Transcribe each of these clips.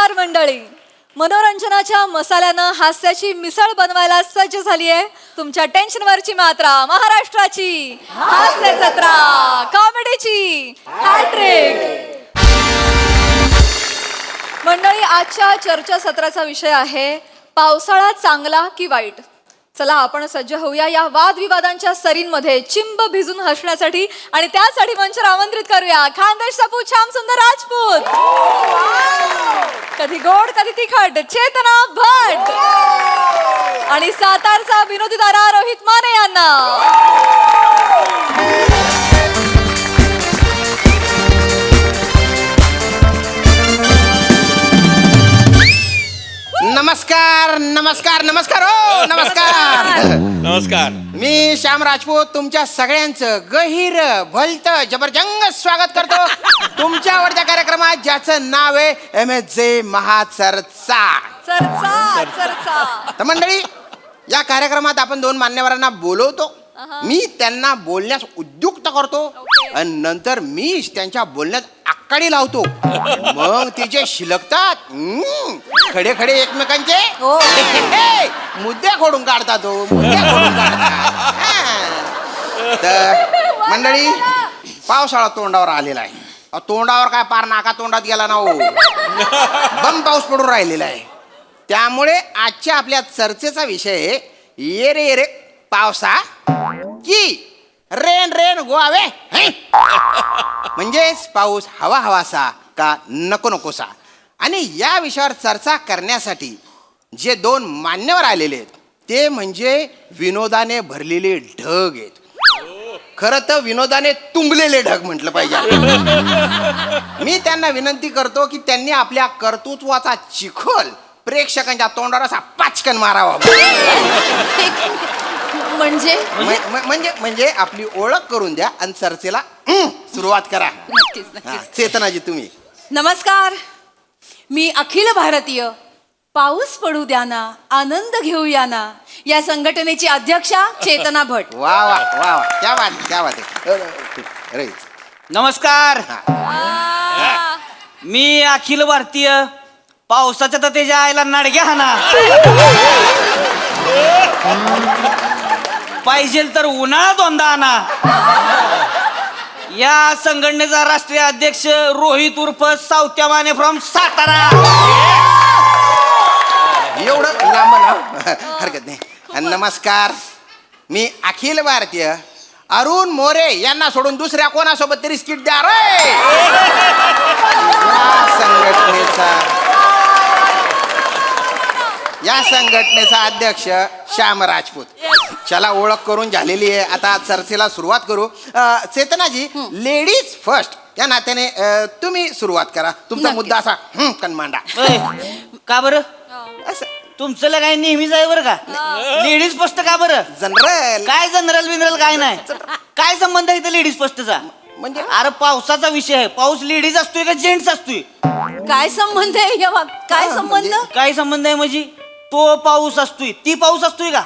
नमस्कार मंडळी. मनोरंजनाच्या मसाल्यानं हास्याची मिसळ बनवायला सज्ज झाली आहे तुमच्या टेन्शनवरची मात्रा महाराष्ट्राची हास्य जत्रा, कॉमेडीची हॅट्रिक. मंडळी, आजच्या चर्चासत्राचा विषय आहे पावसाळा चांगला की वाईट. चला आपण सज्ज होऊया या वादविवादांच्या सरींमध्ये चिंब भिजून हसण्यासाठी आणि त्यासाठी मंचावर आमंत्रित करूया खानदेश सपू श्याम सुंदर राजपूत, कधी गोड कधी तिखट चेतना भट आणि सातारचा विनोदी तारा रोहित माने यांना. नमस्कार नमस्कार नमस्कार हो नमस्कार नमस्कार. मी श्याम राजपूत तुमच्या सगळ्यांचं गहीर भलतं जबरजंग स्वागत करतो तुमच्या आवडत्या कार्यक्रमात ज्याचं नाव आहे MSJ महाचर्चा. चर्चा चर्चा. तर मंडळी, या कार्यक्रमात आपण दोन मान्यवरांना बोलवतो, मी त्यांना बोलण्यास उद्युक्त करतो आणि नंतर मी त्यांच्या बोलण्यात आकाडी लावतो. मग ते जे शिलकतात खडे खडे एकमेकांचे मुद्दे खोडून काढतात हो, मुद्दे खोडून काढतात. तर मंडळी, पावसाळा तोंडावर आलेला आहे. तोंडावर काय पार नाका तोंडात गेला ना हो, बम पाऊस पडून राहिलेला आहे. त्यामुळे आजच्या आपल्या चर्चेचा विषय ये रे ये रे पावसा की रेन रेन गोवावे. म्हणजेच पाऊस हवा हवासा का नको नकोसा. आणि या विषयावर चर्चा करण्यासाठी जे दोन मान्यवर आलेले आहेत ते म्हणजे विनोदाने भरलेले ढग आहेत. खरं तर विनोदाने तुंबलेले ढग म्हटलं पाहिजे. मी त्यांना विनंती करतो की त्यांनी आपल्या कर्तृत्वाचा चिखल प्रेक्षकांच्या तोंडावर असा पाचकन मारावा. म्हणजे म्हणजे म्हणजे आपली ओळख करून द्या आणि चर्चेला सुरुवात करा. नक्कीच नक्कीच. चेतनाजी तुम्ही. नमस्कार, मी अखिल भारतीय पाऊस पडू द्या ना आनंद घेऊया ना या संघटनेची अध्यक्षा चेतना भट. वा वा वा वा, क्या बात क्या बात आहे. नमस्कार, मी अखिल भारतीय पावसाच्या तर त्याच्या आईला नाडग्या हाना पाहिजे तर उन्हाळा दोनदा आणा या संघटनेचा राष्ट्रीय अध्यक्ष रोहित उर्फ सावत्या माने फ्रॉम सातारा. एवढं लांब ना हरकत नाही. नमस्कार, मी अखिल भारतीय अरुण मोरे यांना सोडून दुसऱ्या कोणासोबत तरी स्किट द्या रे. या संघटनेचा अध्यक्ष श्याम राजपूत. चला, ओळख करून झालेली आहे, आता चर्चेला सुरुवात करू. चेतनाजी, लेडीज फर्स्ट या नात्याने तुम्ही सुरुवात करा. तुमचा मुद्दा असा कन मांडा. का बरं? असं तुमचं काय नेहमीच आहे बरं का. लेडीज फर्स्ट का बरं? जनरल काय जनरल बिनरल काय नाही. काय संबंध आहे लेडीज फर्स्टचा? म्हणजे अरे पावसाचा विषय आहे. पाऊस लेडीज असतोय का जेंट्स असतोय? काय संबंध आहे काय संबंध? काय संबंध आहे म्हणजे तो पाऊस असतोय ती पाऊस असतोय का?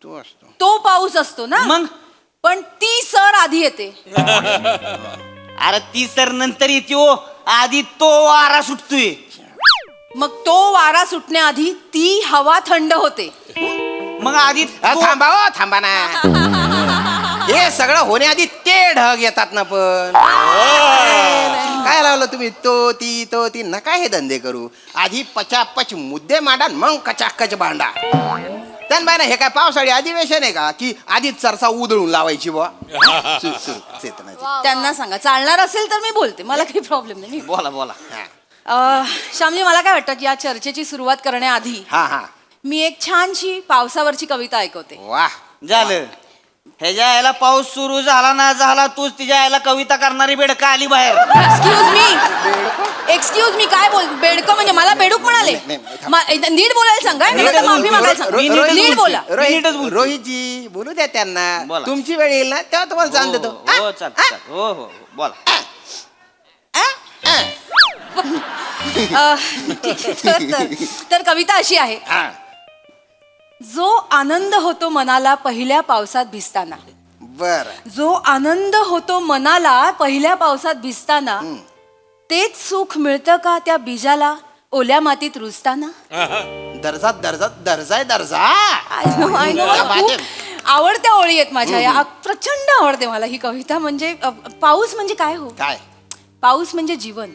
तो असतो. तो पाऊस असतो ना, मग पण ती सर आधी येते. अरे ती सर नंतर येते हो, आधी तो वारा सुटतोय. मग तो वारा सुटण्याआधी ती हवा थंड होते. मग आधी थांबा हो, थांबा ना. हे सगळं होण्याआधी ते ढग येतात ना. पण काय लावलं तुम्ही तो ती नका हे धंदे करू. आधी पचापच मुद्दे मांडा, मग कचाकच भांडा. त्यान हे काय पावसाळी अधिवेशन आहे का की आधी चर्चा उधळून लावायची बुवा. चेतनाजी, त्यांना सांगा, चालणार असेल तर मी बोलते, मला काही प्रॉब्लेम नाही. बोला बोला. श्यामजी, मला काय वाटतं की या चर्चेची सुरुवात करण्याआधी हा हा, मी एक छानशी पावसावरची कविता ऐकवते. वा. झालं. ह्याच्या यायला पाऊस सुरू झाला ना झाला तूच तिच्या यायला कविता करणारी बेडका आली बाहेर. एक्सक्यूज मी काय बोल बेडकं म्हणजे मला बेडूक म्हणाले. नीट बोलायला सांगा, माफी मागायला सांगा. नीट बोला. रोहितजी बोलू द्या त्यांना. बोला. तुमची वेळ येईल ना तेव्हा तुम्हाला जाण देतो. हो चाल हो हो बोला. ठीक आहे, तर कविता अशी आहे. जो आनंद होतो मनाला पहिल्या पावसात भिजताना. बर. जो आनंद होतो मनाला पहिल्या पावसात भिजताना तेच सुख मिळतं का त्या बीजाला ओल्या मातीत रुजताना. दर्जा दर्जा दर्जा आहे दर्जा. I know, क्या बात खूप आहे. आवडत्या ओळी आहेत माझ्या या. प्रचंड आवडते मला ही कविता. म्हणजे पाऊस म्हणजे काय हो? काय पाऊस म्हणजे जीवन,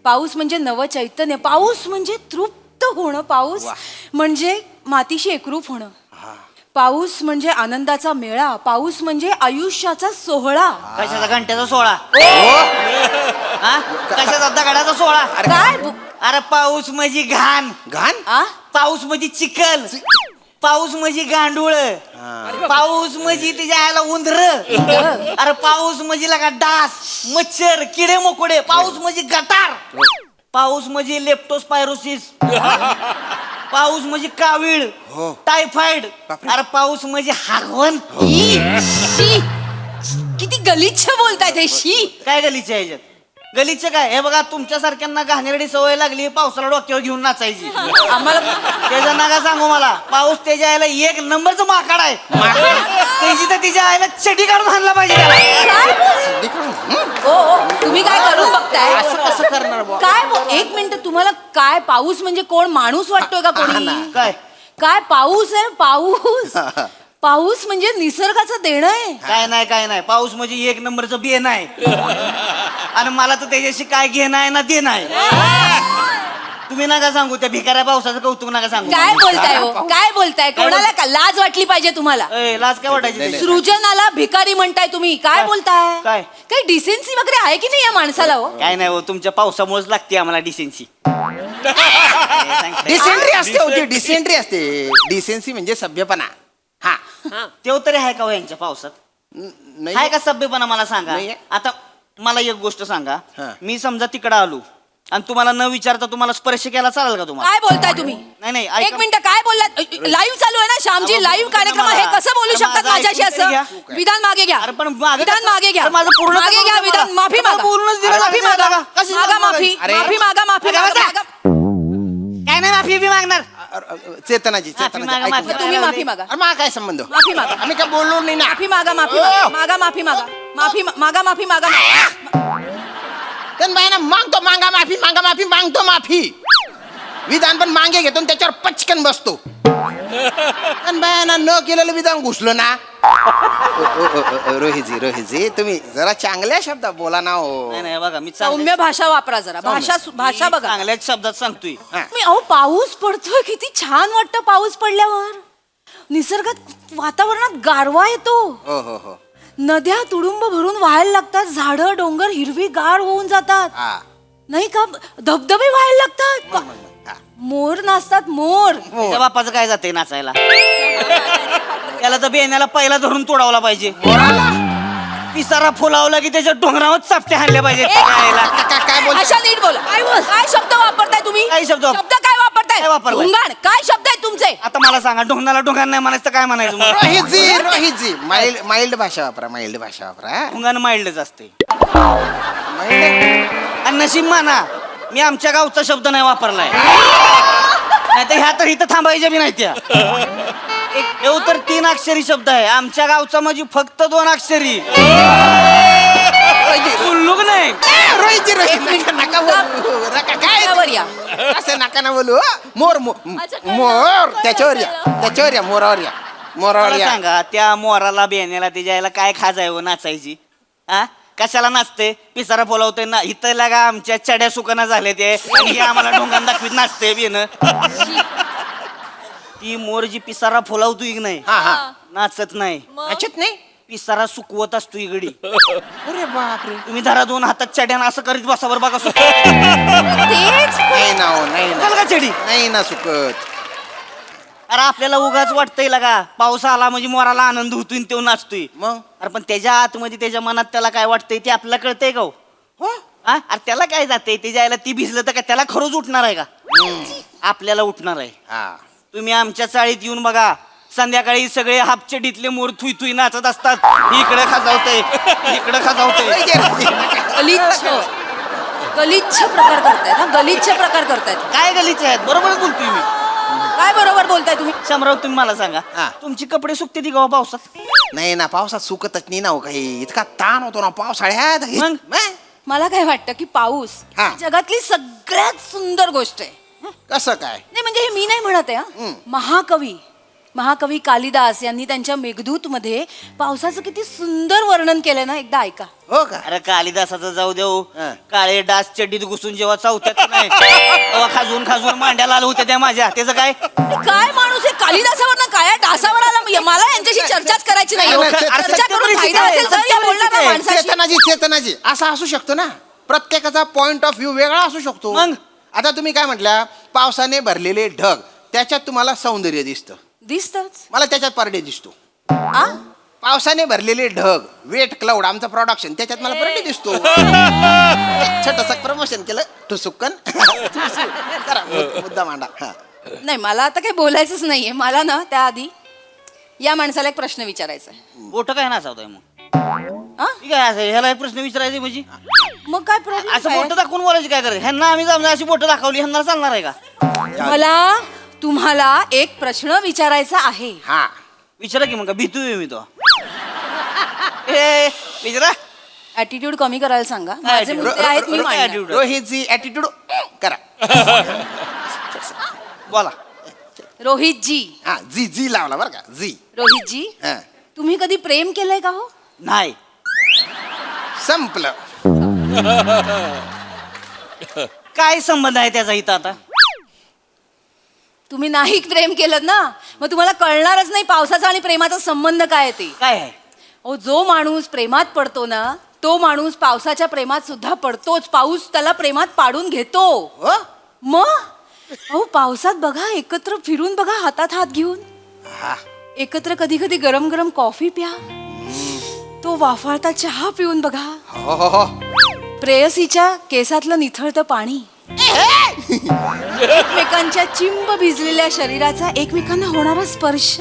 पाऊस म्हणजे नव चैतन्य, पाऊस म्हणजे तृप्त होणं, पाऊस वा. म्हणजे मातीशी एकरूप होणं, हा. पाऊस म्हणजे आनंदाचा मेळा, पाऊस म्हणजे आयुष्याचा सोहळा. कशाचा घंट्याचा सोळा? हो. हा? कशाचा दगडाचा सोळा? काय अरे पाऊस म्हणजे घाण, घाण आ? पाऊस म्हणजे चिखल, पाऊस म्हणजे गांडूळ, पाऊस म्हणजे तिच्या आयला उंदर, अरे पाऊस म्हणजे लगा डास, मच्छर, किडे मोकोडे, पाऊस म्हणजे गटार, पाऊस म्हणजे लेप्टोस्पायरोसिस, पाऊस म्हणजे कावीळ, हो. टायफॉइड, बापरे. अरे पाऊस म्हणजे हागवण. ई, शी. किती गलिच्छ बोलतायत हे. शी. काय गलीचे ह्याच्यात? गलीचे काय? हे बघा तुमच्या सारख्यांना घाणेरडी सवय लागली पावसाला डोक्यावर घेऊन नाचायची. आम्हाला त्याच्या नका सांगू मला, पाऊस त्याच्या आईला एक नंबरचं माकाड आहे. त्याची तर तिच्या आईला चटी काढून हाणला पाहिजे त्याला. ओ तुम्ही काय करून बघताय? असं कसं करणार बुवा? काय एक मिनिट, तुम्हाला काय पाऊस म्हणजे कोण माणूस वाटतोय का हा कोणी? ना. काय काय पाऊस आहे? पाऊस पाऊस म्हणजे निसर्गाचं देणं आहे. काय नाही पाऊस म्हणजे एक नंबरचं बेन आहे. आणि मला तर त्याच्याशी काय घेणं आहे ना देणं आहे. तुम्ही नका सांगू त्या भिकाऱ्या पावसाचं कौतुक नका सांगू. काय बोलताय हो? काय बोलताय? कोणाला का लाज वाटली पाहिजे तुम्हाला? ए, लाज काय वाटायची त्याची? सृजनाला भिकारी म्हणताय तुम्ही? काय बोलताय? काय? काही डिसेन्सी वगैरे आहे की नाही या माणसाला हो? काय नाही हो, तुमच्या पावसामुळेच लागते आम्हाला डिसेन्सी. डिसेंट्री असते होती, डिसेंट्री असते. डिसेन्सी म्हणजे सभ्यपणा. हा तेव तरी आहे का हो यांच्या पावसात? नाही आहे का सभ्यपणा मला सांगा. नाहीये. आता मला एक गोष्ट सांगा, हा. मी समजा तिकडं आलो आणि तुम्हाला न विचारता तुम्हाला स्पर्श केला चालेल का तुम्हाला? काय बोलताय तुम्ही? नाही, एक मिनिट, काय बोललात? लाईव्ह चालू आहे ना श्यामजी, अहो, लाईव्ह कार्यक्रम आहे. मला- कसं बोलू अरे शकतात माझं माझ्याशी ऐकून तरी असं? घ्या. विधान मागे घ्या. अरे पण मागे विधान कसं- मागे घ्या. अरे माझं पूर्ण मागे तर घ्या बोलू द्या विधान. मला. माफी मला मागा. बोलूनच दिलं माफी नाही मागा. दादा. कशी मागा मागा? माफी. अरे. माफी मागा. माफी अरे मागा. बसा. मागा. काय नाही माफी बी मागणार. चेतनाजी माफी चेतनाजी मागा, ऐकून माफी घ्या. तुम्ही माफी मागा. अरे मा काय संबंध? माफी मागा. आम्ही काय बोललो नाही ना. माफी मागा. माफी ओ. मागा. मागा माफी मागा. माफी मागा. माफी मागा. पण बायना मागतो मागा माफी मागतो माफी. विधान पण मागे घेतो आणि त्याच्यावर पचकन बसतो. पण बायना न केलेलं विधान घुसलं ना. रोहितजी तुम्ही जरा चांगल्या शब्दात बोला ना हो. नाही बघा मी सौम्य भाषा वापरा जरा. भाषा बघा. चांगल्याच शब्दात सांगतोय. मी अहो पाऊस पडतोय, किती छान वाटतं पाऊस पडल्यावर. निसर्गात वातावरणात गारवा येतो. हो नद्या तुडुंब भरून व्हायला लागतात, झाडं डोंगर हिरवी गार होऊन जातात, हा नाही का? धबधबे व्हायला लागतात, हा. मोर नाचतात, मोर. त्याच्या बापाचं काय जाते नाचायला? त्याला तर बेण्याला पहिला धरून तोडावला पाहिजे. पिसारा फुलावला की त्याच्या डोंगरावर चापटे हाणले पाहिजे. काय बोलताय? अशा नीट बोला. काय शब्द वापरताय तुम्ही? काय शब्द काय वापरताय? काय वापरलाय? ढोंगाण. काय शब्द आहेत तुमचे? आता मला सांगा, ढोंगणाला ढोंगाण नाही म्हणायचं तर काय म्हणायचं मग? रोहितजी माइल्ड भाषा वापरा. ढोंगाण माइल्डच असते. माइल्ड. आणि नशीब माना मी आमच्या गावचा शब्द नाही वापरलाय, नाही तर ह्या तर इथं थांबायच्या बी नाही त्या. येऊ तर 3 अक्षरी शब्द आहे. आमच्या गावचा म्हणजे फक्त 2 अक्षरी. उल्लूक नाही. रोहितजी नका बोलू. काय त्यावर या. असं नका ना बोलू. मोर त्याच्यावर या मोरावर मला या. सांगा, त्या मोराला बेण्याला त्याच्या यायला काय खाजाय हो नाचायची? हा कशाला नाचते? पिसारा बोलावते ना. इथं लागा आमच्या चड्या सुकाना झाले ते आणि हे आम्हाला ढोंगान दाखवीत नाचते बेन. ती मोर जी पिसारा फुलावतो की नाही, हा नाचत नाही, नाचत नाही. पिसारा सुकवत असतो इगडी. अरे बापरे. तुम्ही धरा 2 हातात चड्यानं असं करीत बसावर बघा सुकत तेच. नाही ना हो, नाही का चडी. नाही ना सुकत. अरे आपल्याला उगाच वाटतंय लगा पाऊस आला म्हणजे मोराला आनंद होतोय आणि तो नाचतोय. मग अरे पण त्याच्या आतमध्ये त्याच्या मनात त्याला काय वाटतंय ते आपल्याला कळतंय का हो? हा? अरे त्याला काय जाते त्याच्या आईला ती भिजलं तर काय त्याला खरंच उठणार आहे का? आपल्याला उठणार आहे. हा तुम्ही आमच्या चाळीत येऊन बघा, संध्याकाळी सगळे हापचडीतले मोर थुई नाचत असतात. इकडे खाजावतंय, इकडे खाजावतंय. गलिच्छ प्रकार करतायत. हा, गलिच्छ प्रकार करतायत. काय गलीचे आहेत? बरोबरच बोलतोय मी. काय बरोबर बोलताय तुम्ही? शामराव तुम्ही मला सांगा, हा. तुमची कपडे सुकते ती गाव पावसात? नाही ना, पावसात सुकतच नाही ना हो काही. इतका ताण होतो ना पावसाळ्यात. मग? मला काय वाटतं की पाऊस हा. जगातली सगळ्यात सुंदर गोष्ट आहे. कसं काय? नाही म्हणजे हे मी नाही म्हणत आहे हा. महाकवी कालिदास यांनी त्यांच्या मेघदूत मध्ये पावसाचं किती सुंदर वर्णन केलंय ना, एकदा ऐका. हो का? अरे कालिदासाचं जाऊ देऊ. हा. काळे डास चड्डीत घुसून जेव्हा चौथ्यात नाही तेव्हा खाजून खाजून मांड्या लाल होत्या त्या माझ्या. त्याचं काय? काय माणूस आहे, कालिदासावर ना काय डासावर आला. मला यांच्याशी चर्चाच करायची नाही. नाही, नाही, चर्चा करून फायदा असेल तर या बोलणाऱ्या माणसाशी. चेतनाजी असं असू शकतो ना, प्रत्येकाचा पॉइंट ऑफ व्ह्यू वेगळा असू शकतो. मग? आता तुम्ही काय म्हटल्या, पावसाने भरलेले ढग, त्याच्यात तुम्हाला सौंदर्य दिसतं. दिसतच. मला त्याच्यात परडे दिसतो. आ? पावसाने भरलेले ढग, वेट क्लाउड, आमचं प्रोडक्शन, त्याच्यात मला परडे दिसतो. छोटस प्रमोशन केलं ठुसुक्कन. करा, मुद्दा मांडा. हा. नाही मला आता काही बोलायचंच नाहीये. मला ना त्याआधी या माणसाला एक प्रश्न विचारायचा आहे. बोट काय नाचावताय मग? आ? ठीक आहे, असं ह्याला एक प्रश्न विचारायचे म्हणजे मग काय प्रॉब्लेम असं बोट दाखवून बोलायची काय करायचं? ह्यांना आम्ही जमलं अशी बोट दाखवली, ह्यांना चालणार आहे का? मला तुम्हाला एक प्रश्न विचारायचा आहे. हा. विचारा की मग, भीतोय मी तो. ए विचारा. ऍटिट्यूड कमी करायला सांगा. माझे attitude? मुद्दे आहेत मी मांडणार. attitude? रोहितजी ऍटिट्यूड करा. बोला. रोहितजी, हा, जी जी लावला बरं का, जी. रोहितजी हा. तुम्ही कधी प्रेम केलंय का हो? नाही. संपलं. काय संबंध आहे त्याचा इथं आता? तुम्ही नाही प्रेम केलं ना, मग तुम्हाला कळणारच नाही पावसाचा आणि प्रेमाचा संबंध काय आहे ते. काय आहे? अहो जो माणूस प्रेमात पडतो ना, तो माणूस पावसाच्या प्रेमात सुद्धा पडतोच. पाऊस त्याला प्रेमात पाडून घेतो. हो? मग अहो पावसात बघा, एकत्र फिरून बघा, हातात हात घेऊन हा. एकत्र कधी कधी गरम गरम कॉफी प्या, तो वाफाळता चहा पिऊन बघा, हो हो हो. प्रेयसीच्या केसातलं निथळतं पाणी, एकमेकांच्या चिंब भिजलेल्या शरीराचा एकमेकांना होणारा स्पर्श.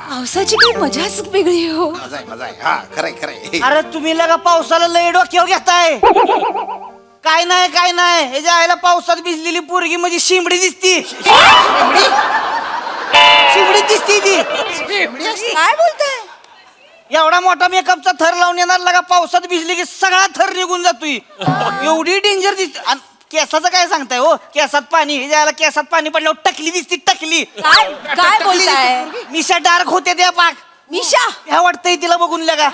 पावसाची काही मजाच वेगळी आहे हो. मजा आहे, मजा आहे. हा, खरंय खरंय. अरे तुम्ही लगा पावसाला लय डोक्यावर घेताय. काय नाही काय नाही, ह्याच्या आईला पावसात भिजलेली पोरगी म्हणजे शिंबडी दिसती. शिंबडी दिसती ती. काय बोलताय? एवढा मोठा मेकअपचा थर लावून येणार, लगा पावसात भिजली की सगळा थर निघून जातोय. एवढी डेंजर दिसते. आणि केसाचं काय सांगताय हो? केसात पाणी, ह्याच्या आईला केसात पाणी पडल्यावर टकली दिसती, टकली. काय काय बोलताय? मिशा डार्क होते त्या पाक. मिशा भ्या वाटतंय तिला बघून लगा.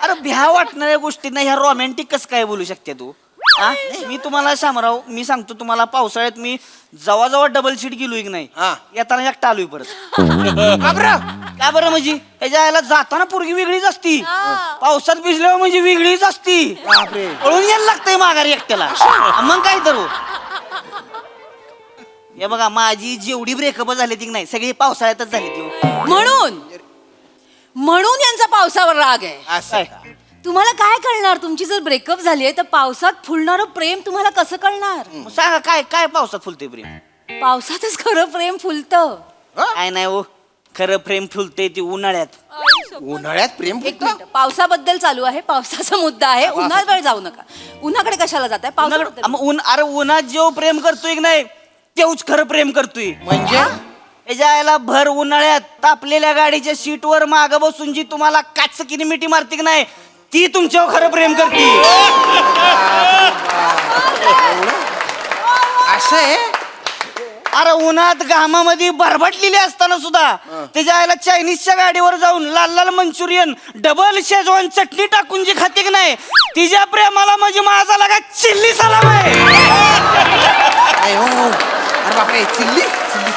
अरे भ्या वाटणाऱ्या गोष्टींना ह्या रोमॅन्टिक कसं काय बोलू शकते तू? हा? मी तुम्हाला शामराव, मी सांगतो तुम्हाला, पावसाळ्यात मी जवळ जवळ डबल सीट गेलोय की नाही, हा. येताना एकटा आलोय परत. बापरं. का बरं? म्हणजे ह्याच्या आईला जाताना पोरगी वेगळीच असती, पावसात भिजल्यावर म्हणजे वेगळीच असती. बापरे. पळून यायला लागतंय माघारी एकट्याला. मग काय तर हो? हे बघा, माझी जेवढी ब्रेकअप झाली ती नाही, सगळी पावसाळ्यातच झाली ती हो. म्हणून यांचा पावसावर राग आहे. असं काय? का? तुम्हाला काय कळणार? तुमची जर ब्रेकअप झाली आहे तर पावसात फुलणारं प्रेम तुम्हाला कसं कळणार? मग सांगा, काय काय पावसात फुलते प्रेम? पावसातच खरं प्रेम फुलतं. काय नाही हो, खरं प्रेम फुलते ती उन्हाळ्यात. उन्हाळ्यात प्रेम एक फुलतं? मिनिट, पावसाबद्दल चालू आहे, पावसाचा मुद्दा आहे. उन्हाळ्यात वेळ जाऊ नका. उन्हाकडे कशाला जाताय? पावसाबद्दल. अरे उन्हात जेव प्रेम करतोय की नाही, तेवच खरं प्रेम करतोय. म्हणजे याच्या आईला भर उन्हाळ्यात तापलेल्या गाडीच्या सीटवर माग बसून जी तुम्हाला काचकीने मिठी मारते की नाही, ती तुमच्यावर खरं प्रेम करते. असं आहे? अरे उन्हात घामामध्ये भरभटलेली असताना सुद्धा त्याच्या आईला चायनीजच्या गाडीवर जाऊन लाल लाल मंचुरियन डबल शेजवान चटणी टाकून जी खाते की नाही, तिच्या प्रेमाला म्हणजे माझा लागा चिल्ली सलाम आहे. नाही हो. अरे बापरे, चिल्ली चिल्ली.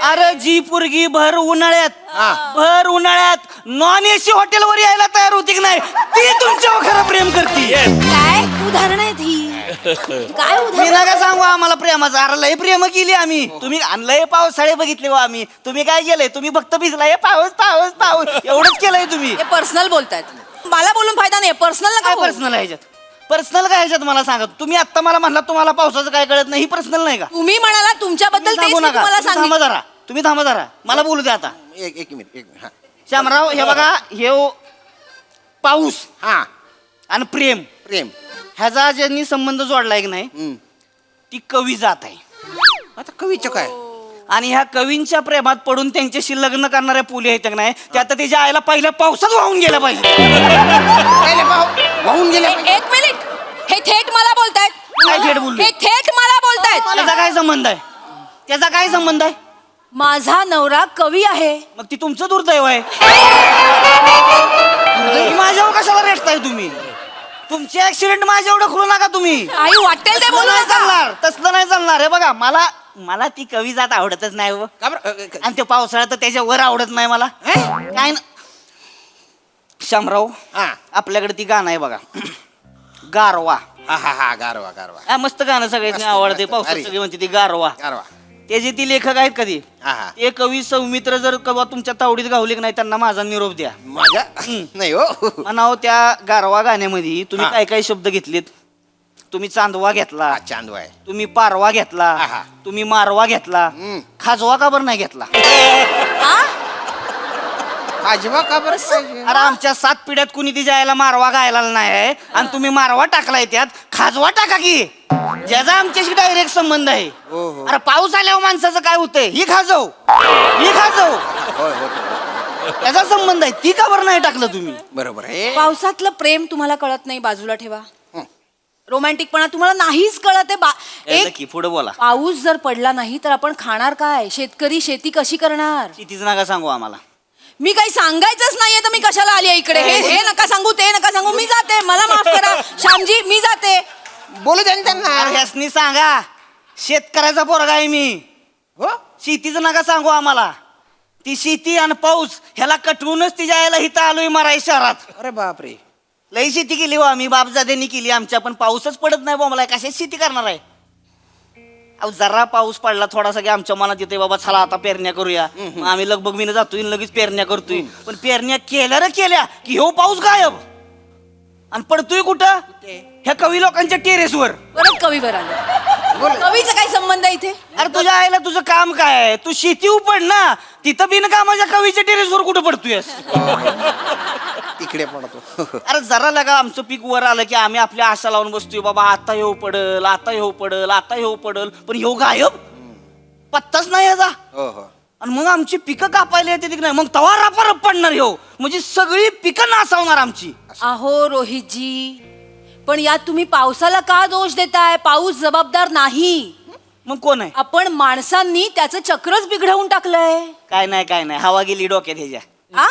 अरे जी पोरगी भर हा. उन्हाळ्यात नॉन एसी हॉटेलवर यायला तयार होती की नाही, ती तुमच्यावर खरं प्रेम करते. काय उदाहरण आहेत ही? काय मी उदाहरण? नका सांगू आम्हाला प्रेमाचं. अरे लय प्रेम केली आम्ही. तुम्ही लय पावसाळे बघितले हो आम्ही. तुम्ही काय केलंय? तुम्ही फक्त भिजलाय, पाऊस पाऊस पाऊस एवढंच केलंय तुम्ही. हे पर्सनल बोलतायत. मला बोलून फायदा नाही. पर्सनल नका काय बोलू. पर्सनल आहे ह्याच्यात? पर्सनल काय ह्याच्यात मला सांगा. तुम्ही आता मला म्हणला तुम्हाला पावसाचं काय कळत नाही, पर्सनल नाही का? तुम्ही म्हणाला तुमच्याबद्दल तेच सांगू मी नका. तुम्हाला तुम्ही थांबा सांगितलं. जरा, तुम्ही थांबा जरा, मला बोलू द्या आता. एक मिनिट, एक मिनिट. हा. श्यामराव, हे बघा, हे पाऊस हा. आणि प्रेम प्रेम. ह्याचा ज्यांनी संबंध जोडलाय की नाही, हम्म. ती कवी जात आहे. आता कवीचं काय? आणि ह्या कवींच्या प्रेमात पडून त्यांच्याशी लग्न करणाऱ्या पुली आहेत का नाही त्या आता त्याच्या आईला पहिल्या पावसात वाहून गेल्या पाहिजे. पहिले वाहून गेले एक मिनिट, हे थेट मला बोलतायत. काय थेट बोलली? हे थेट मला बोलतायत. त्याचा काय संबंध आहे? त्याचा काय संबंध आहे? माझा नवरा कवी आहे. मग ती तुमचं दुर्दैव आहे. माझ्यावर कशाला रेटताय तुम्ही? तुमचे ऍक्सिडेंट माझ्या एवढं खुलू नका तुम्ही. आई वाटेल ते बोलू नाही नका. चालणार, तसलं नाही चालणार. हे बघा मला ती कवी जात आवडतच नाही हो. आणि ते पावसाळ्यात तर त्याच्या वर आवडत नाही मला. काय ना शामराव, हा. आपल्याकडे ती गाणं आहे बघा, गारवा. हा गारवा गारवा हा, मस्त गाणं सगळ्यांनी मस्त, आवडते. मस्त. पावसाळ्यात भारी. सगळी म्हणते ती गारवा. गारवा त्याचे ती लेखक आहेत कधी हा, हा. ते कवी सौमित्र जर कवा तुमच्या तावडीत गावले की नाही त्यांना माझा निरोप द्या. माझ्या नाही हो म्हणाव त्या गारवा गाण्यामध्ये तुम्ही हा. काय काय शब्द घेतलेत. तुम्ही चांदवा घेतला, चांदवा आहे. तुम्ही पारवा घेतला, आहा. तुम्ही मारवा घेतला, हम्म. खाजवा का बरं नाही घेतला? आजवा का बरं पाहिजे? अरे आमच्या 7 पिढ्यात कुणी ती जायला मारवा गायला नाही आणि तुम्ही मारवा टाकलाय त्यात खाजवा टाका की ज्याचा आमच्याशी डायरेक्ट संबंध आहे. हो, हो. अरे पाऊस आल्यावर माणसाचं काय होतंय? ही खाजव. होय होय त्याचा संबंध आहे. ती का बरं नाही टाकलं तुम्ही? बरोबर आहे. पावसातलं प्रेम तुम्हाला कळत नाही, बाजूला ठेवा. रोमॅन्टिकपणा तुम्हाला नाहीच कळत आहे. की पुढे बोला. पाऊस जर पडला नाही तर आपण खाणार काय? शेतकरी शेती कशी करणार? कितीच नका सांगू आम्हाला. मी काही सांगायचंच नाहीये तर मी कशाला आली आहे इकडे? हे नका सांगू, ते नका सांगू. मी जाते, मला माफ करा श्यामजी, मी जाते. बोलू द्या ना त्यांना. अरे ह्यासनी सांगा शेतकऱ्याचा पोरगा आहे मी. हो शेतीचं नका सांगू आम्हाला. ती शेती आणि पाऊस ह्याला कटवूनच तिच्या यायला इथं आलोय मराई शहरात. अरे बापरे. लई शेती केली हो आम्ही, बापजाद्यांनी केली आमच्या, पण पाऊसच पडत नाही बा. मला कशाची शेती करणार आहे? अहो जरा पाऊस पडला थोडासा की आमच्या मनात येते बाबा चला आता पेरण्या करूया. मग आम्ही लगबग मीनं जातोय लगेच पेरण्या करतोय. पण पेरण्या केल्या रे केल्या की हो पाऊस गायब. आणि पडतोय कुठं? ह्या कवी लोकांच्या टेरेसवर. परत कवीवर आलं. कवीचा काय संबंध आहे इथे? अरे तुझ्या आईला तुझं काम काय आहे? तू शेती उपड ना. तिथं बिनकामाच्या कवीच्या टेरेसवर कुठं पडतोय? तिकडे पडतो. अरे जरा लगा आमचं पीक वर आलं की आम्ही आपल्या आशा लावून बसतोय बाबा आता येऊ पडल, आता येऊ पडल, आता येऊ पडल. पण ह्यो गायब, पत्ताच नाही याचा. हो हो आणि मग आमची पिकं कापायला येते की नाही, मग तवा रापारप पडणार ह्यो. म्हणजे सगळी पिकं नासावणार आमची. अहो रोहितजी, पण यात तुम्ही पावसाला का दोष देताय? पाऊस जबाबदार नाही. मग कोण आहे? आपण माणसांनी त्याचं चक्रच बिघडवून टाकलंय. काय नाही हवा गेली डोक्यात ह्याच्या. हा?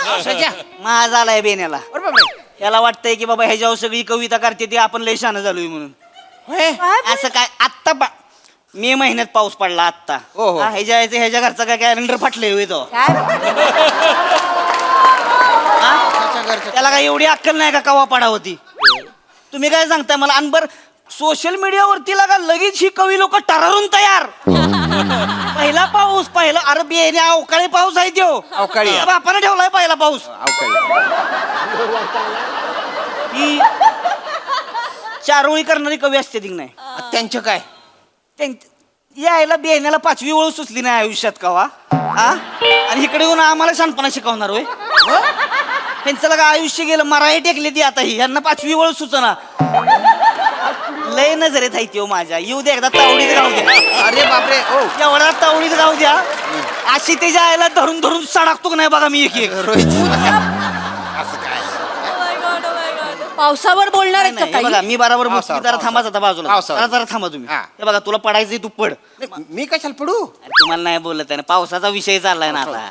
माझ आलाय बेण्याला. अरे बापरे. याला वाटतंय की बाबा ह्याच्यावर सगळी कविता करते ती आपण लय शहाणं झालोय म्हणून. होय. असं काय आत्ता मे महिन्यात पाऊस पडला आत्ता. हो, हो. ह्याच्या घरचा काय कॅलेंडर फाटले होय तो. काय? त्याला काय एवढी अक्कल नाही का कवा पडा होती? तुम्ही काय सांगताय मला? अनबर सोशल मीडियावरती लागा लगेच ही कवी लोक टरारून तयार. पहिला पाऊस पहिला. अरे बेने अवकाळी पाऊस आहे त्यो. अवकाळी आहे. बापाने ठेवलाय पहिला पाऊस. ही चारोळी करणारी कवी असते ती नाही. त्यांचं काय? यायला बेण्याला 5वी ओळ सुचली नाही आयुष्यात कवा. आणि इकडे येऊन आम्हाला शानपणा शिकवणार होय. त्यांचं लगा आयुष्य गेलं, मराठी टेकली ती आता ही. यांना 5वी ओळ सुचना. लय नजरेत आहे ती हो माझ्या. येऊ दे एकदा तावडीत गाव द्या. अरे बापरे. ओ एवढा तावडीत गाव द्या. अशी त्याच्या आईला धरून धरून सडाकतो का नाही बघा मी एक एक. रोहित असं काय? पावसावर बोलणार आहेत का नाही, हे बघा काही? मी बरोबर बोलतो. पावसावर, जरा थांबा आता बाजूला. पावसावर. जरा थांबा तुम्ही. हा. हे बघा तुला पडायचंय तू पड. मी कशाला पडू? अरे, तुम्हाला नाही बोलत आहे ना, पावसाचा विषय चाललाय ना आता.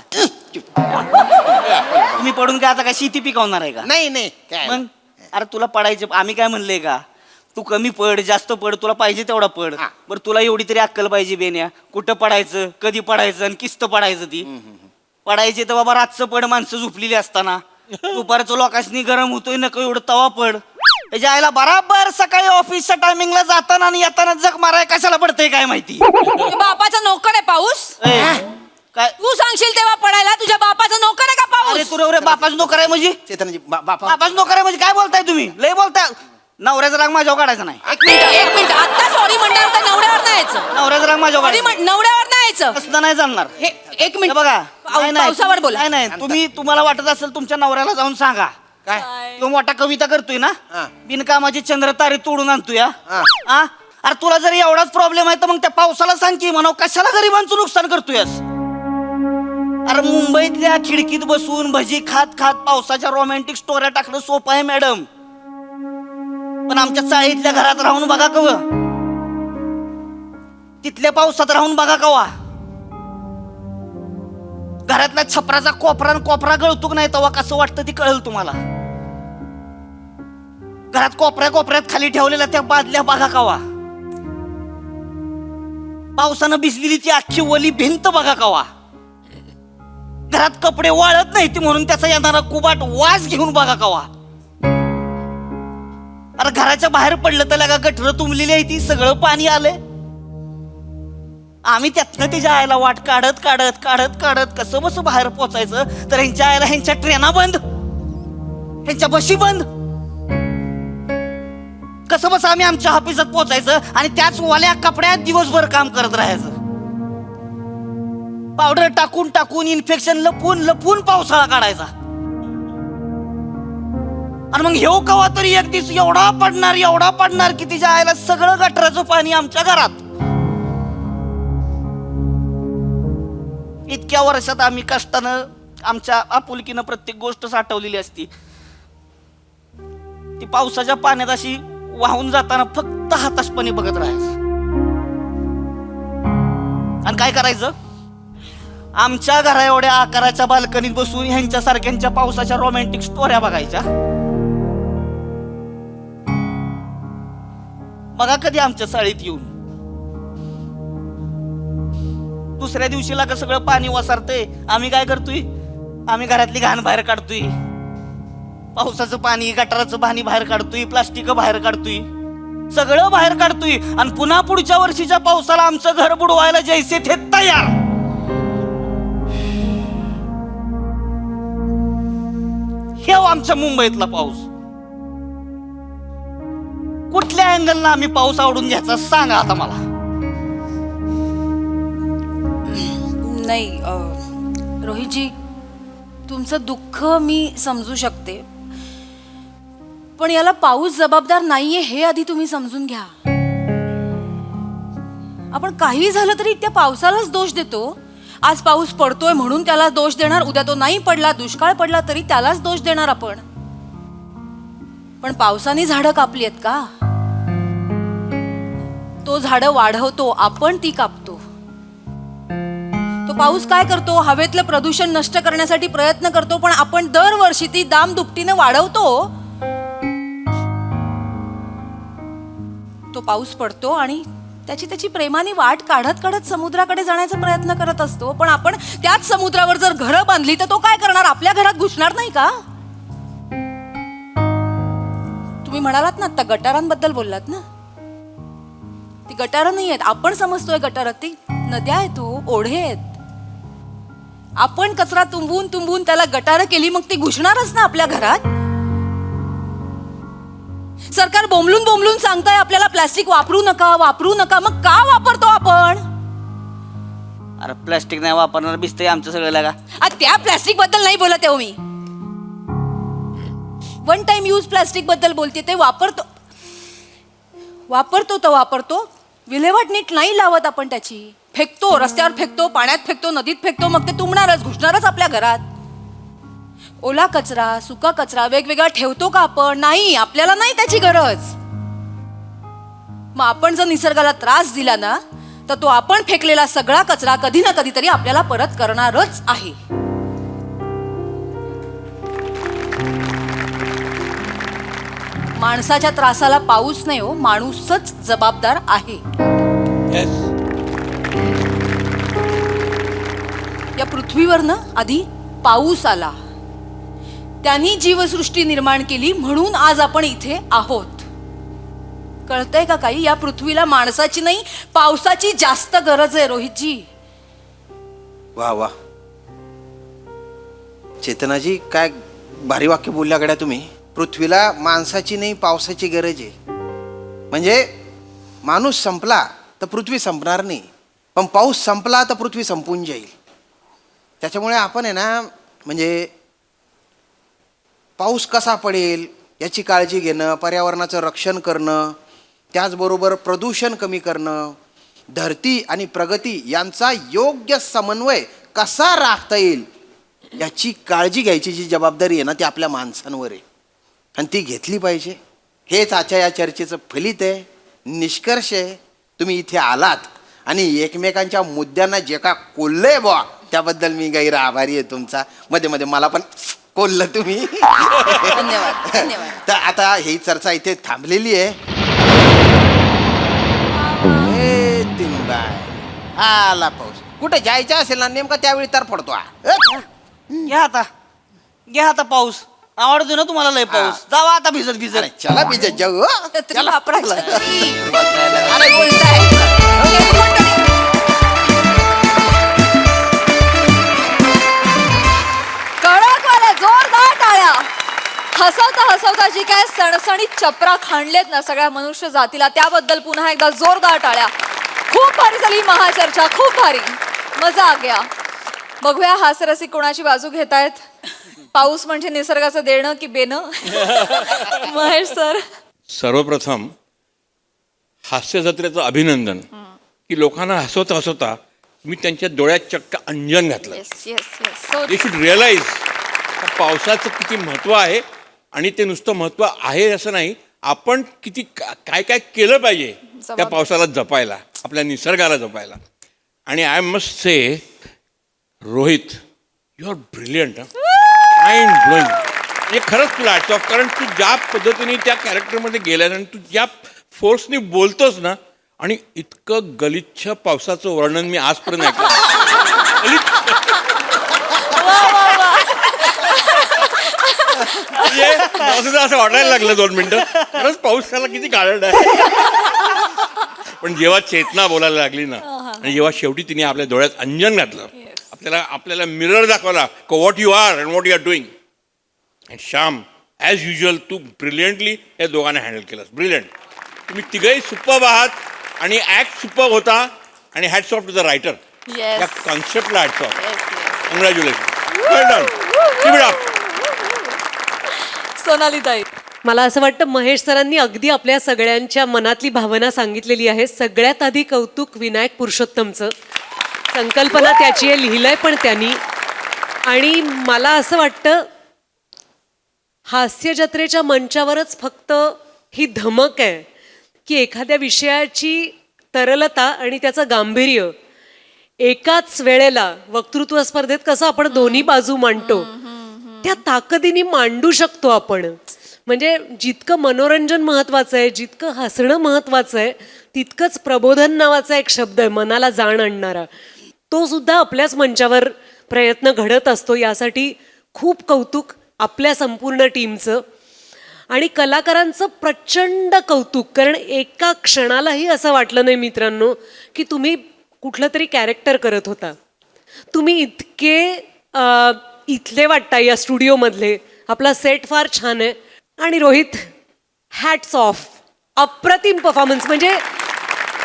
तुम्ही पडून काय आता काय शेती पिकवणार आहे का? नाही नाही काय मग अरे तुला पडायचे, आम्ही काय म्हणलंय का? तू कमी पड जास्त पड, तुला पाहिजे तेवढा पड. हा. बरं तुला एवढी तरी अक्कल पाहिजे बेन्या, कुठं पडायचं, कधी पडायचं आणि किस्त पडायचं. ती पडायची तर बाबा रातचं पड, माणसं झोपलेली असताना. दुपारचं लोकांनी गरम होतोय नको एवढं तवा पड. त्याच्या आईला बराबर सकाळी ऑफिसच्या टायमिंगला जाताना आणि येताना जग माराय कशाला पडतंय काय माहिती. तुझ्या बापाचा नोकर आहे पाऊस? ए, काय तू सांगशील तेव्हा पडायला. तुझ्या बापाचा नोकर आहे का अरे पाऊस? तू रे बापाच नोकर आहे म्हणजे? चेतनजी बापा बापाच नोकर आहे म्हणजे काय बोलताय तुम्ही? लय बोलताय. नवऱ्याचा राग माझ्यावर काढायचा नाही. एक मिनिट आता सॉरी म्हणल्यावर काय नवऱ्यावर नाही यायचं? नवऱ्याचा राग माझ्यावर सॉरी काढायचा नवऱ्यावर नाही यायचं. असं नाही चालणार. हे एक हे मिनिट बघा पावसावर बोला. नाही नाही तुम्ही तुम्हाला वाटत असेल तुमच्या नवऱ्याला जाऊन सांगा. काय? तो मोठा कविता करतोय ना, हा. बिनकामाचे चंद्र तारे तोडून आणतोय. हा. हा? अरे तुला जर एवढाच प्रॉब्लेम आहे तर मग त्या पावसाला सांग की म्हणाव कशाला गरिबांचं नुकसान करतोयस. अरे मुंबईतल्या खिडकीत बसून भजी खात खात पावसाच्या रोमॅन्टिक स्टोऱ्या टाकणं सोपं आहे मॅडम, पण आमच्या चाळीतल्या घरात राहून बघा कव, तिथल्या पावसात राहून बघा कवा, घरातल्या छपराचा कोपरा गळतुक नाही तेव्हा कसं वाटतं ती कळेल तुम्हाला. घरात कोपऱ्यात खाली ठेवलेल्या त्या बादल्या बघा कवा, पावसानं भिजलेली ती अख्खी ओली भिंत बघा कवा, घरात कपडे वाळत नाही ती म्हणून त्याचा येणारा कुबाट वास घेऊन बघा कवा. अरे घराच्या बाहेर पडलं तर लगा गटर तुंबलेली आहे ती, सगळं पाणी आलंय. आम्ही त्यातनं तिच्या आईला वाट काढत काढत काढत काढत कसं बस बाहेर पोचायचं, तर ह्यांच्या आईला ह्यांच्या ट्रेना बंद, ह्यांच्या बशी बंद, कसं बस आम्ही आमच्या ऑफिसात पोचायचं आणि त्याच वाल्या कपड्यात दिवसभर काम करत राहायचं. पावडर टाकून टाकून इन्फेक्शन लपून लपून पावसाळा काढायचा. आणि मग हेव कवा तरी एक दिवस एवढा पडणार की तिच्या आईला सगळं गटराचं पाणी आमच्या घरात. इतक्या वर्षात आम्ही कष्टानं आमच्या आपुलकीनं प्रत्येक गोष्ट साठवलेली असती, ती पावसाच्या पाण्यात अशी वाहून जाताना फक्त हाताशपणे बघत राहायचं. आणि काय करायचं, आमच्या घरा एवढ्या आकाराच्या बाल्कनीत बसून ह्यांच्या सारख्यांच्या पावसाच्या रोमॅन्टिक स्टोऱ्या बघायच्या. बघा कधी आमच्या चाळीत येऊन दुसऱ्या दिवशीला का सगळं पाणी वसारतंय, आम्ही काय करतोय, आम्ही घरातली घाण बाहेर काढतोय, पावसाचं पाणी गटाराचं पाणी बाहेर काढतोय, प्लास्टिक बाहेर काढतोय, सगळं बाहेर काढतोय. आणि पुन्हा पुढच्या वर्षीच्या पावसाला आमचं घर बुडवायला जैसे थे तयार. हे आमच्या मुंबईतला पाऊस. कुठल्या अँगलला आम्ही पाऊस आवडून घ्यायचा सांगा आता मला. नाही रोहितजी, तुमचं दुःख मी समजू शकते, पण याला पाऊस जबाबदार नाहीये हे आधी तुम्ही समजून घ्या. आपण काही झालं तरी त्या पावसालाच दोष देतो. आज पाऊस पडतोय म्हणून त्याला दोष देणार, उद्या तो नाही पडला, दुष्काळ पडला तरी त्यालाच दोष देणार आपण. पण पावसाने झाडं कापली आहेत का? तो झाडं वाढवतो, आपण ती कापतो. तो पाऊस काय करतो, हवेतलं प्रदूषण नष्ट करण्यासाठी प्रयत्न करतो, पण आपण दरवर्षी ती दामदुपटीने वाढवतो. तो पाऊस पडतो आणि त्याची प्रेमाने वाट काढत काढत समुद्राकडे जाण्याचा प्रयत्न करत असतो, पण आपण त्याच समुद्रावर जर घरं बांधली तर तो काय करणार, आपल्या घरात घुसणार नाही का? तुम्ही म्हणालात ना आता गटारांबद्दल बोललात ना, ती गटारं नाही आहेत, आपण समजतोय गटारं, ती नद्या आहेत, ओढे आहेत. आपण कचरा तुंबून तुंबून त्याला गटारं केली, मग ती घुसणारच ना आपल्या घरात. सरकार बोंबलून बोंबलून सांगताय आपल्याला प्लास्टिक वापरू नका, मग का वापरतो आपण? अरे प्लास्टिक नाही वापरणार भिजतंय आमचं सगळं लागा. त्या प्लास्टिक बद्दल नाही बोलत आहे मी, वन टाइम यूज प्लास्टिक बद्दल बोलते. ते वापरतो विल्हेवाट नीट नाही लावत आपण त्याची, फेकतो, रस्त्यावर फेकतो, पाण्यात फेकतो, नदीत फेकतो, मग ते तुंबणारच, घुसणारच आपल्या घरात. ओला कचरा, सुका कचरा वेगवेगळा ठेवतो का आपण? नाही, आपल्याला नाही त्याची गरज. मग आपण जर निसर्गाला त्रास दिला ना, तर तो आपण फेकलेला सगळा कचरा कधी ना कधीतरी आपल्याला परत करणारच आहे. माणसाच्या त्रासाला पाऊस नाही हो, माणूसच जबाबदार आहे. या पृथ्वीवरनं आधी पाऊस आला, त्यांनी जीवसृष्टी निर्माण केली, म्हणून आज आपण इथे आहोत. कळतंय का काही? या पृथ्वीला माणसाची नाही, पावसाची जास्त गरज आहे रोहितजी. वा वा चेतनाजी, काय भारी वाक्य बोलल्या गड्या तुम्ही. पृथ्वीला माणसाची नाही पावसाची गरज आहे. म्हणजे माणूस संपला तर पृथ्वी संपणार नाही, पण पाऊस संपला तर पृथ्वी संपून जाईल. त्याच्यामुळे आपण आहे ना, म्हणजे पाऊस कसा पडेल याची काळजी घेणं, पर्यावरणाचं रक्षण करणं, त्याचबरोबर प्रदूषण कमी करणं, धरती आणि प्रगती यांचा योग्य समन्वय कसा राखता येईल याची काळजी घ्यायची जी जबाबदारी आहे ना ती आपल्या माणसांवर आहे आणि ती घेतली पाहिजे. हेच आजच्या या चर्चेचं फलित आहे, निष्कर्ष आहे. तुम्ही इथे आलात आणि एकमेकांच्या मुद्द्यांना जे का कोल्लंय बुवा त्याबद्दल मी गैर आभारी आहे तुमचा. मध्ये मध्ये मला पण कोल्लं तुम्ही. धन्यवाद धन्यवाद. तर आता ही चर्चा इथे थांबलेली आहे. तीनबाई आला पाऊस. कुठे जायचं असेल ना नेमका त्यावेळी तर पडतो हा. घ्या आता पाऊस. आवडतो ना तुम्हाला लय पाऊस. जावा आता भिजत भिजत. अरे चला भिजत जाऊ हो. छत्री चला. वापरायची. अरे बोलताय. कडकवाल्या जोरदार टाळ्या. हसवता हसवता जी काय सणसणीत चपरा खाणलेत ना सगळ्या मनुष्य जातीला त्याबद्दल पुन्हा एकदा जोरदार टाळ्या. खूप भारी झाली महाचर्चा, खूप भारी, मजा आ गया. बघूया हास्यरसिक कोणाची बाजू घेतायत. पाऊस म्हणजे निसर्गाचं देणं की बेणं? महेश सर. सर्वप्रथम हास्य जत्रेचं अभिनंदन की लोकांना हसवता हसवता मी त्यांच्या डोळ्यात चक्क अंजन घातलं. Yes yes yes. They should realise पावसाचं किती महत्त्व आहे आणि ते नुसतं महत्त्व आहे असं नाही, आपण किती काय काय केलं पाहिजे त्या पावसाला जपायला, आपल्या निसर्गाला जपायला. आणि I must say Rohit, you are brilliant. Mind blowing. म्हणजे खरंच तुला हॅट्स ऑफ, कारण तू ज्या पद्धतीने त्या कॅरेक्टरमध्ये गेलास आणि तू ज्या फोर्सने बोलतोस ना, आणि इतकं गलिच्छ पावसाचं वर्णन मी आजपर्यंत ऐकलं. म्हणजे मला सुद्धा असं वाटायला लागलं 2 मिनिटं खरंच पाऊस त्याला किती गाळण आहे. पण जेव्हा चेतना बोलायला लागली ना आणि जेव्हा शेवटी तिने आपल्या डोळ्यात अंजन घातलं, आपल्याला मिरर दाखवला what you are and what you are doing. And Shyam as usual तू ब्रिलियंटली या दोघांना हँडल केलंस. ब्रिलियंट. तुम्ही तिघही सुपर्ब आहात आणि ॲक्ट सुपर्ब होता. आणि hats off to the writer. Yes. या कॉन्सेप्टला hats off. Yes, yes. Congratulation. Well done. Keep it up. Sonali tai. मला असं वाटतं महेश सरांनी अगदी आपल्या सगळ्यांच्या मनातली भावना सांगितलेली आहे. सगळ्यात आधी कौतुक विनायक पुरुषोत्तमचं. संकल्पना त्याची आहे, लिहिलंय पण त्यांनी. आणि मला असं वाटतं हास्य जत्रेच्या मंचावरच फक्त ही धमक आहे की एखाद्या विषयाची तरलता आणि त्याचं गांभीर्य एकाच वेळेला वक्तृत्व स्पर्धेत कसं आपण दोन्ही बाजू मांडतो त्या ताकदीने मांडू शकतो आपण. म्हणजे जितकं मनोरंजन महत्वाचं आहे, जितकं हसणं महत्वाचं आहे, तितकंच प्रबोधन नावाचा एक शब्द आहे मनाला जाण आणणारा, तो सुद्धा आपल्याच मंचावर प्रयत्न घडत असतो. यासाठी खूप कौतुक आपल्या संपूर्ण टीमचं. आणि कलाकारांचं प्रचंड कौतुक, कारण एका क्षणालाही असं वाटलं नाही मित्रांनो की तुम्ही कुठलं तरी कॅरेक्टर करत होता. तुम्ही इतके इथले वाटता या स्टुडिओमधले. आपला सेट फार छान आहे. आणि रोहित, हॅट्स ऑफ. अप्रतिम परफॉर्मन्स. म्हणजे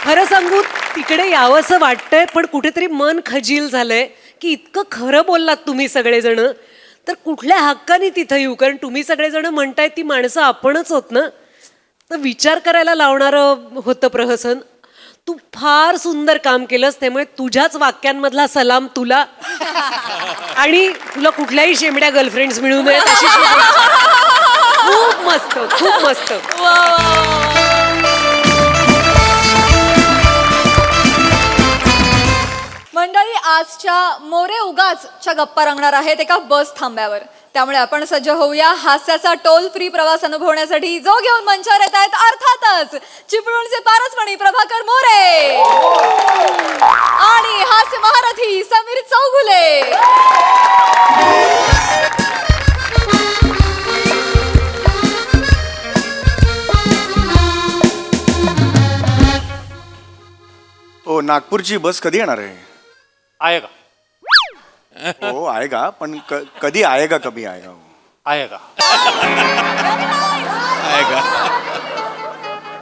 खरं सांगू तिकडे यावंसं वाटतंय पण कुठेतरी मन खजील झालंय की इतकं खरं बोललात तुम्ही सगळेजण, तर कुठल्या हक्काने तिथं येऊ. कारण तुम्ही सगळेजण म्हणताय ती माणसं आपणच होत ना, तर विचार करायला लावणारं होतं प्रहसन. तू फार सुंदर काम केलंस, त्यामुळे तुझ्याच वाक्यांमधला सलाम तुला. आणि तुला कुठल्याही शेमड्या गर्लफ्रेंड्स मिळू नयेत अशी खूप मस्त, खूप मस्त. मंडळी, आजच्या मोरे उगाचच्या गप्पा रंगणार आहेत एका बस थांब्यावर. त्यामुळे आपण सज्ज होऊया हास्याचा टोल फ्री प्रवास अनुभवण्यासाठी. जो घेऊन मंचावर येत आहेत अर्थातच चिपळूणचे पारसमणी प्रभाकर मोरे आणि हास्य महारथी समीर चौगुले. ओ, नागपूरची बस कधी येणार आहे? आएगा हो आएगा, पण कधी आएगा, कभी आएगा? आएगा. आहे का?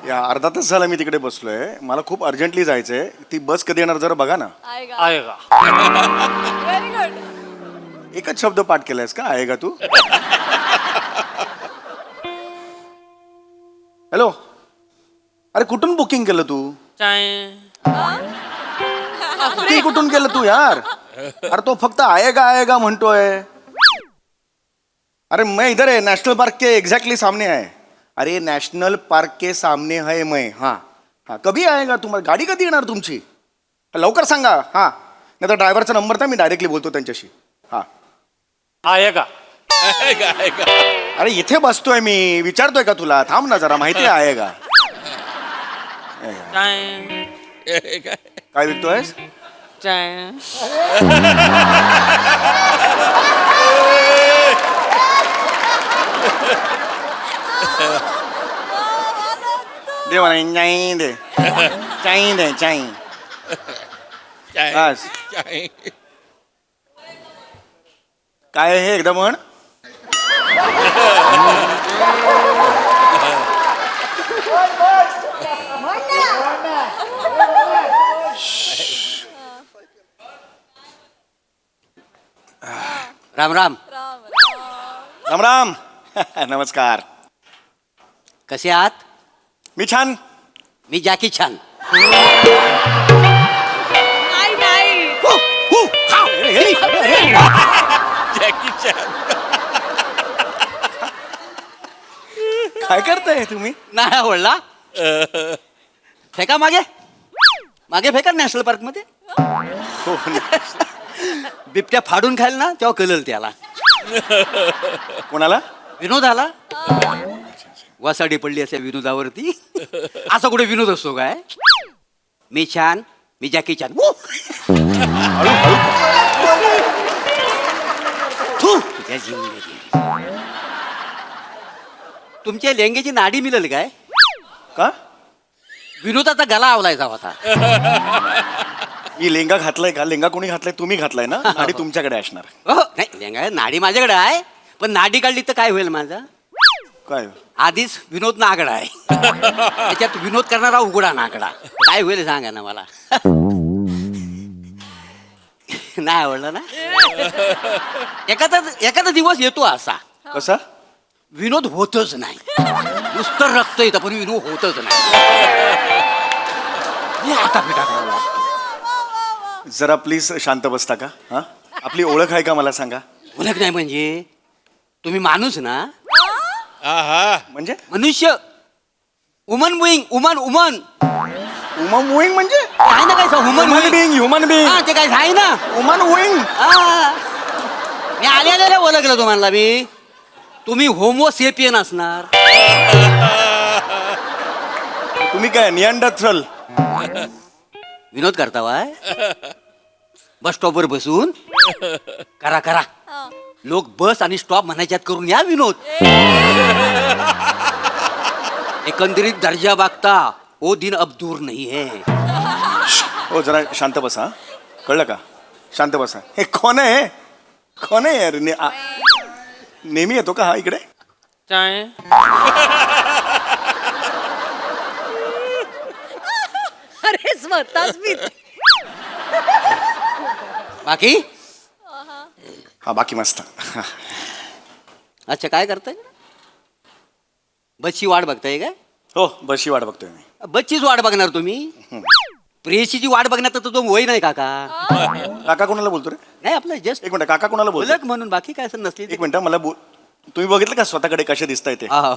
या अर्धा तास झाला मी तिकडे बसलोय. मला खूप अर्जंटली जायचंय. ती बस कधी येणार जरा बघा ना. आएगा. Very good. एकच शब्द पाठ केलायस का, आएगा तू? हॅलो, अरे कुठून बुकिंग केलं तू चाय बुकिंग कुठून केलं तू यार अरे तो फक्त आएगा म्हणतोय अरे मैं इधर है नेशनल पार्क के एग्जैक्टली सामने है अरे नेशनल पार्क के सामने है मैं हाँ हाँ कभी आएगा तुम्हाला गाडी कधी येणार तुमची लवकर सांगा हां नाही तर ड्रायव्हरचा नंबर द्या मी डायरेक्टली बोलतो त्यांच्याशी हां आएगा ऐका, ऐका. अरे इथे बसतोय मी विचारतोय का तुला थांब ना जरा माहिती आहे का चाय ऐका. काय विकतोयस चाय दे मला चाई दे चाई दे चाई चाय. बस. चाय. काय हे एकदा म्हण राम राम राम राम नमस्कार कसे आहात मी छान मी जॅकी छान नाही नाही जॅकी चॅन. काय करताय तुम्ही नाही आवडला फेका मागे मागे फेका नॅशनल पार्क मध्ये हो बिबट्या फाडून खायला ना तेव्हा कळलं त्याला कोणाला विनोद आला वासाडी पडली असेल विनोदावरती असा कुठे विनोद असतो काय मी छान मी जॅकी छान थू, तुझ्या जिंदगी. तुमच्या लेंगेची नाडी मिळेल काय का विनोदाचा गला आवलायचा होता मी लेंगा घातलाय का लेंगा कोणी घातलाय तुम्ही घातलाय ना आणि तुमच्याकडे असणार हो नाही लेंगा नाडी माझ्याकडे आहे पण नाडी काढली तर काय होईल माझा काय आधीच विनोद नागडा आहे त्याच्यात विनोद करणारा उघडा नागडा काय होईल सांगा ना मला नाही आवडलं ना एखादा दिवस येतो असा कसा विनोद होतच नाही नुसतं रक्त येतं पण विनोद होतच नाही हे आता पिटा करावं लागतं. जरा प्लीज शांत बसता का हा आपली ओळख आहे का मला सांगा ओळख नाही म्हणजे तुम्ही माणूस ना आहा. म्हणजे मनुष्य उमन बुईंग उमन उमन उमा मुईंग म्हणजे आहे ना काय ह्युमन ह्युमन हा बिईंग ते काय आहे ना उमन उईंग हा. मी आल्या ओळखलं तुम्हाला मी तुम्ही होमोसेपियन असणार तुम्ही काय निअंडरथल विनोद करता वाय बस स्टॉपवर बसून करा करा लोक बस आणि स्टॉप म्हणायच्यात करून या विनोद एकंदरीत दर्जा बागता ओ दिन अब दूर नहीं है हो जरा शांत बसा कळलं का शांत बसा हे कोण आहे कोण आहे यार नेहमी येतो का हा इकडे चाय अरे स्वतःच मी बाकी हा बाकी मस्त अच्छा काय करताय बसची वाट बघताय काय हो बसची वाट बघतोय मी बसचीच वाट बघणार तुम्ही प्रेयसीची वाट बघण्यात तर तो वय नाही काका काका कोणाला बोलतो रे नाही आपलं जस्ट एक मिनिट काका कोणाला बोलतो ओळख म्हणून बाकी काय असं नसली एक मिनिट मला बोल तुम्ही बघितलं का स्वतःकडे कसे दिसताय ते हा.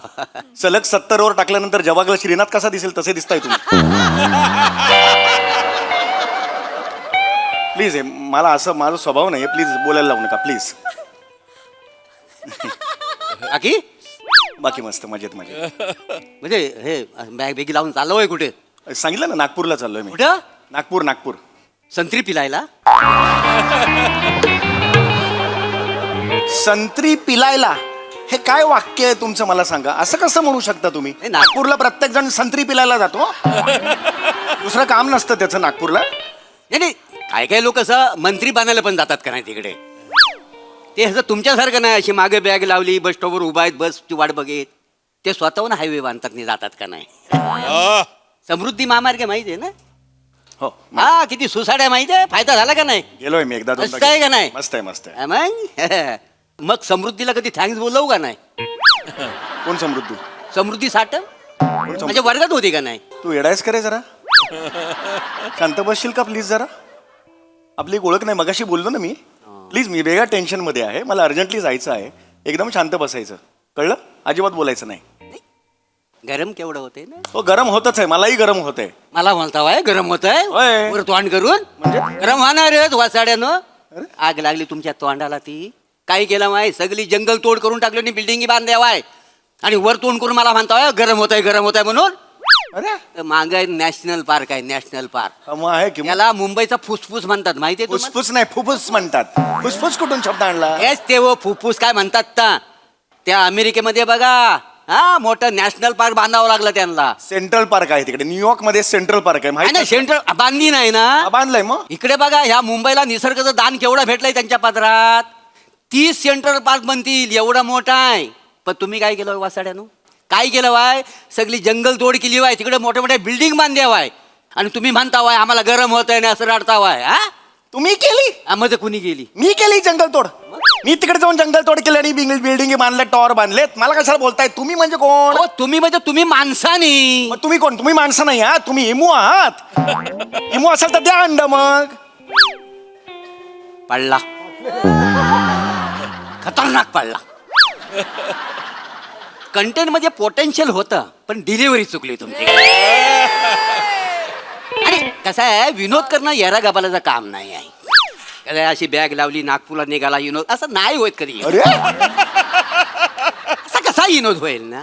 सलग 70 वर टाकल्यानंतर जवागला श्रीनाथ कसा दिसेल तसे दिसताय तुम्ही प्लीज मला असं माझा स्वभाव नाही प्लीज बोलायला लावू नका प्लीज बाकी बाकी मस्त मजेत मजेत म्हणजे हे बॅग बेगी लावून चाललो आहे कुठे सांगितलं ना नागपूरला चाललोय मी कुठं नागपूर नागपूर संत्री पिलायला संत्री पिलायला हे काय वाक्य आहे तुमचं मला सांगा असं कसं म्हणू शकता तुम्ही नाही, नागपूरला प्रत्येक जण संत्री पिलायला जातो दुसरं काम नसतं त्याचं नागपूरला नाही नाही काय काय लोक असं मंत्री बनायला पण जातात का नाही तिकडे ते असं तुमच्यासारखं नाही अशी मागे बॅग लावली बस स्टॉपवर उभा आहेत बसची वाट बघेत ते स्वतःहून हायवे बांधतात नाही जातात का नाही आ. समृद्धी महामार्ग माहिती आहे ना हो हा किती सुसाट आहे माहिती आहे फायदा झाला का नाही गेलोय मी एकदा मस्त आहे का नाही? मस्त आहे मस्त आहे हा मग मग समृद्धीला कधी थँक्स बोलवू का नाही कोण समृद्धी समृद्धी साठ म्हणजे वर्गात होती का नाही तू येडायस करे जरा शांत बसशील का प्लीज जरा. आपली एक ओळख नाही, मगाशी बोललो ना मी. प्लीज, मी वेगळ्या टेन्शनमध्ये आहे, मला अर्जंटली जायचं आहे. एकदम शांत बसायचं, कळलं? अजिबात बोलायचं नाही. गरम केवढं होते ना. हो, गरम होतच आहे, मलाही गरम होत आहे. मला म्हणता वाय गरम होत होय. आहे वर तोंड करून गरम होणारच वासाड्यानं. आग लागली तुमच्या तोंडाला ती. काय केलं माय, सगळी जंगल तोड करून टाकलं आणि बिल्डिंगी बांधल्यावाय आणि वर तोंड करून मला म्हणता गरम होत आहे म्हणून. अरे माग नॅशनल पार्क आहे, नॅशनल पार्क. मग आहे की मग? त्याला मुंबईचा फुसफुस म्हणतात माहितीये तुम्हाला? फुसफुस नाही, फुफ्फुस म्हणतात. फुसफुस कुठून शब्द आणला? हेच ते व फुफ्फुस काय म्हणतात ना. त्या अमेरिकेमध्ये बघा, हा मोठं नॅशनल पार्क बांधावं लागलं त्यांना. सेंट्रल पार्क आहे तिकडे, न्यूयॉर्क मध्ये सेंट्रल पार्क आहे, माहिती नाही सेंट्रल बांधली नाही ना. बांधलंय मग. इकडे बघा, ह्या मुंबईला निसर्गाचं दान केवढं भेटलंय त्यांच्या पदरात. 30 सेंट्रल पार्क बनतील एवढा मोठा आहे. पण तुम्ही काय केलं वासाड्यानं? काय केलं वाय, सगळी जंगल तोड केली वाय, तिकडे मोठ्या मोठ्या बिल्डिंग बांधल्या वाय आणि तुम्ही म्हणता वाय आम्हाला गरम होत आहे ना असं रडता वाय. हा तुम्ही केली? मध्ये कुणी गेली? मी केली जंगलतोड. मी तिकडे जाऊन जंगलतोड केली आणि बिल्डिंग बांधल्या, टॉवर बांधलेत. मला कशाला बोलताय? तुम्ही म्हणजे कोण? हो तुम्ही म्हणजे तुम्ही माणसानी. मग तुम्ही कोण? तुम्ही माणसं नाही आहात, तुम्ही इमू आहात. इमू असाल तर द्या अंड मग. पडला, खतरनाक पडला. कंटेंट मध्ये पोटेन्शियल होतं पण डिलिव्हरी चुकली तुमची. आणि कसं आहे, विनोद करणं येरा गबालाचं काम नाही आहे. कसं आहे, अशी बॅग लावली नागपूरला निघाला विनोद, असं नाही होत कधी. अरे असा कसा विनोद होईल ना.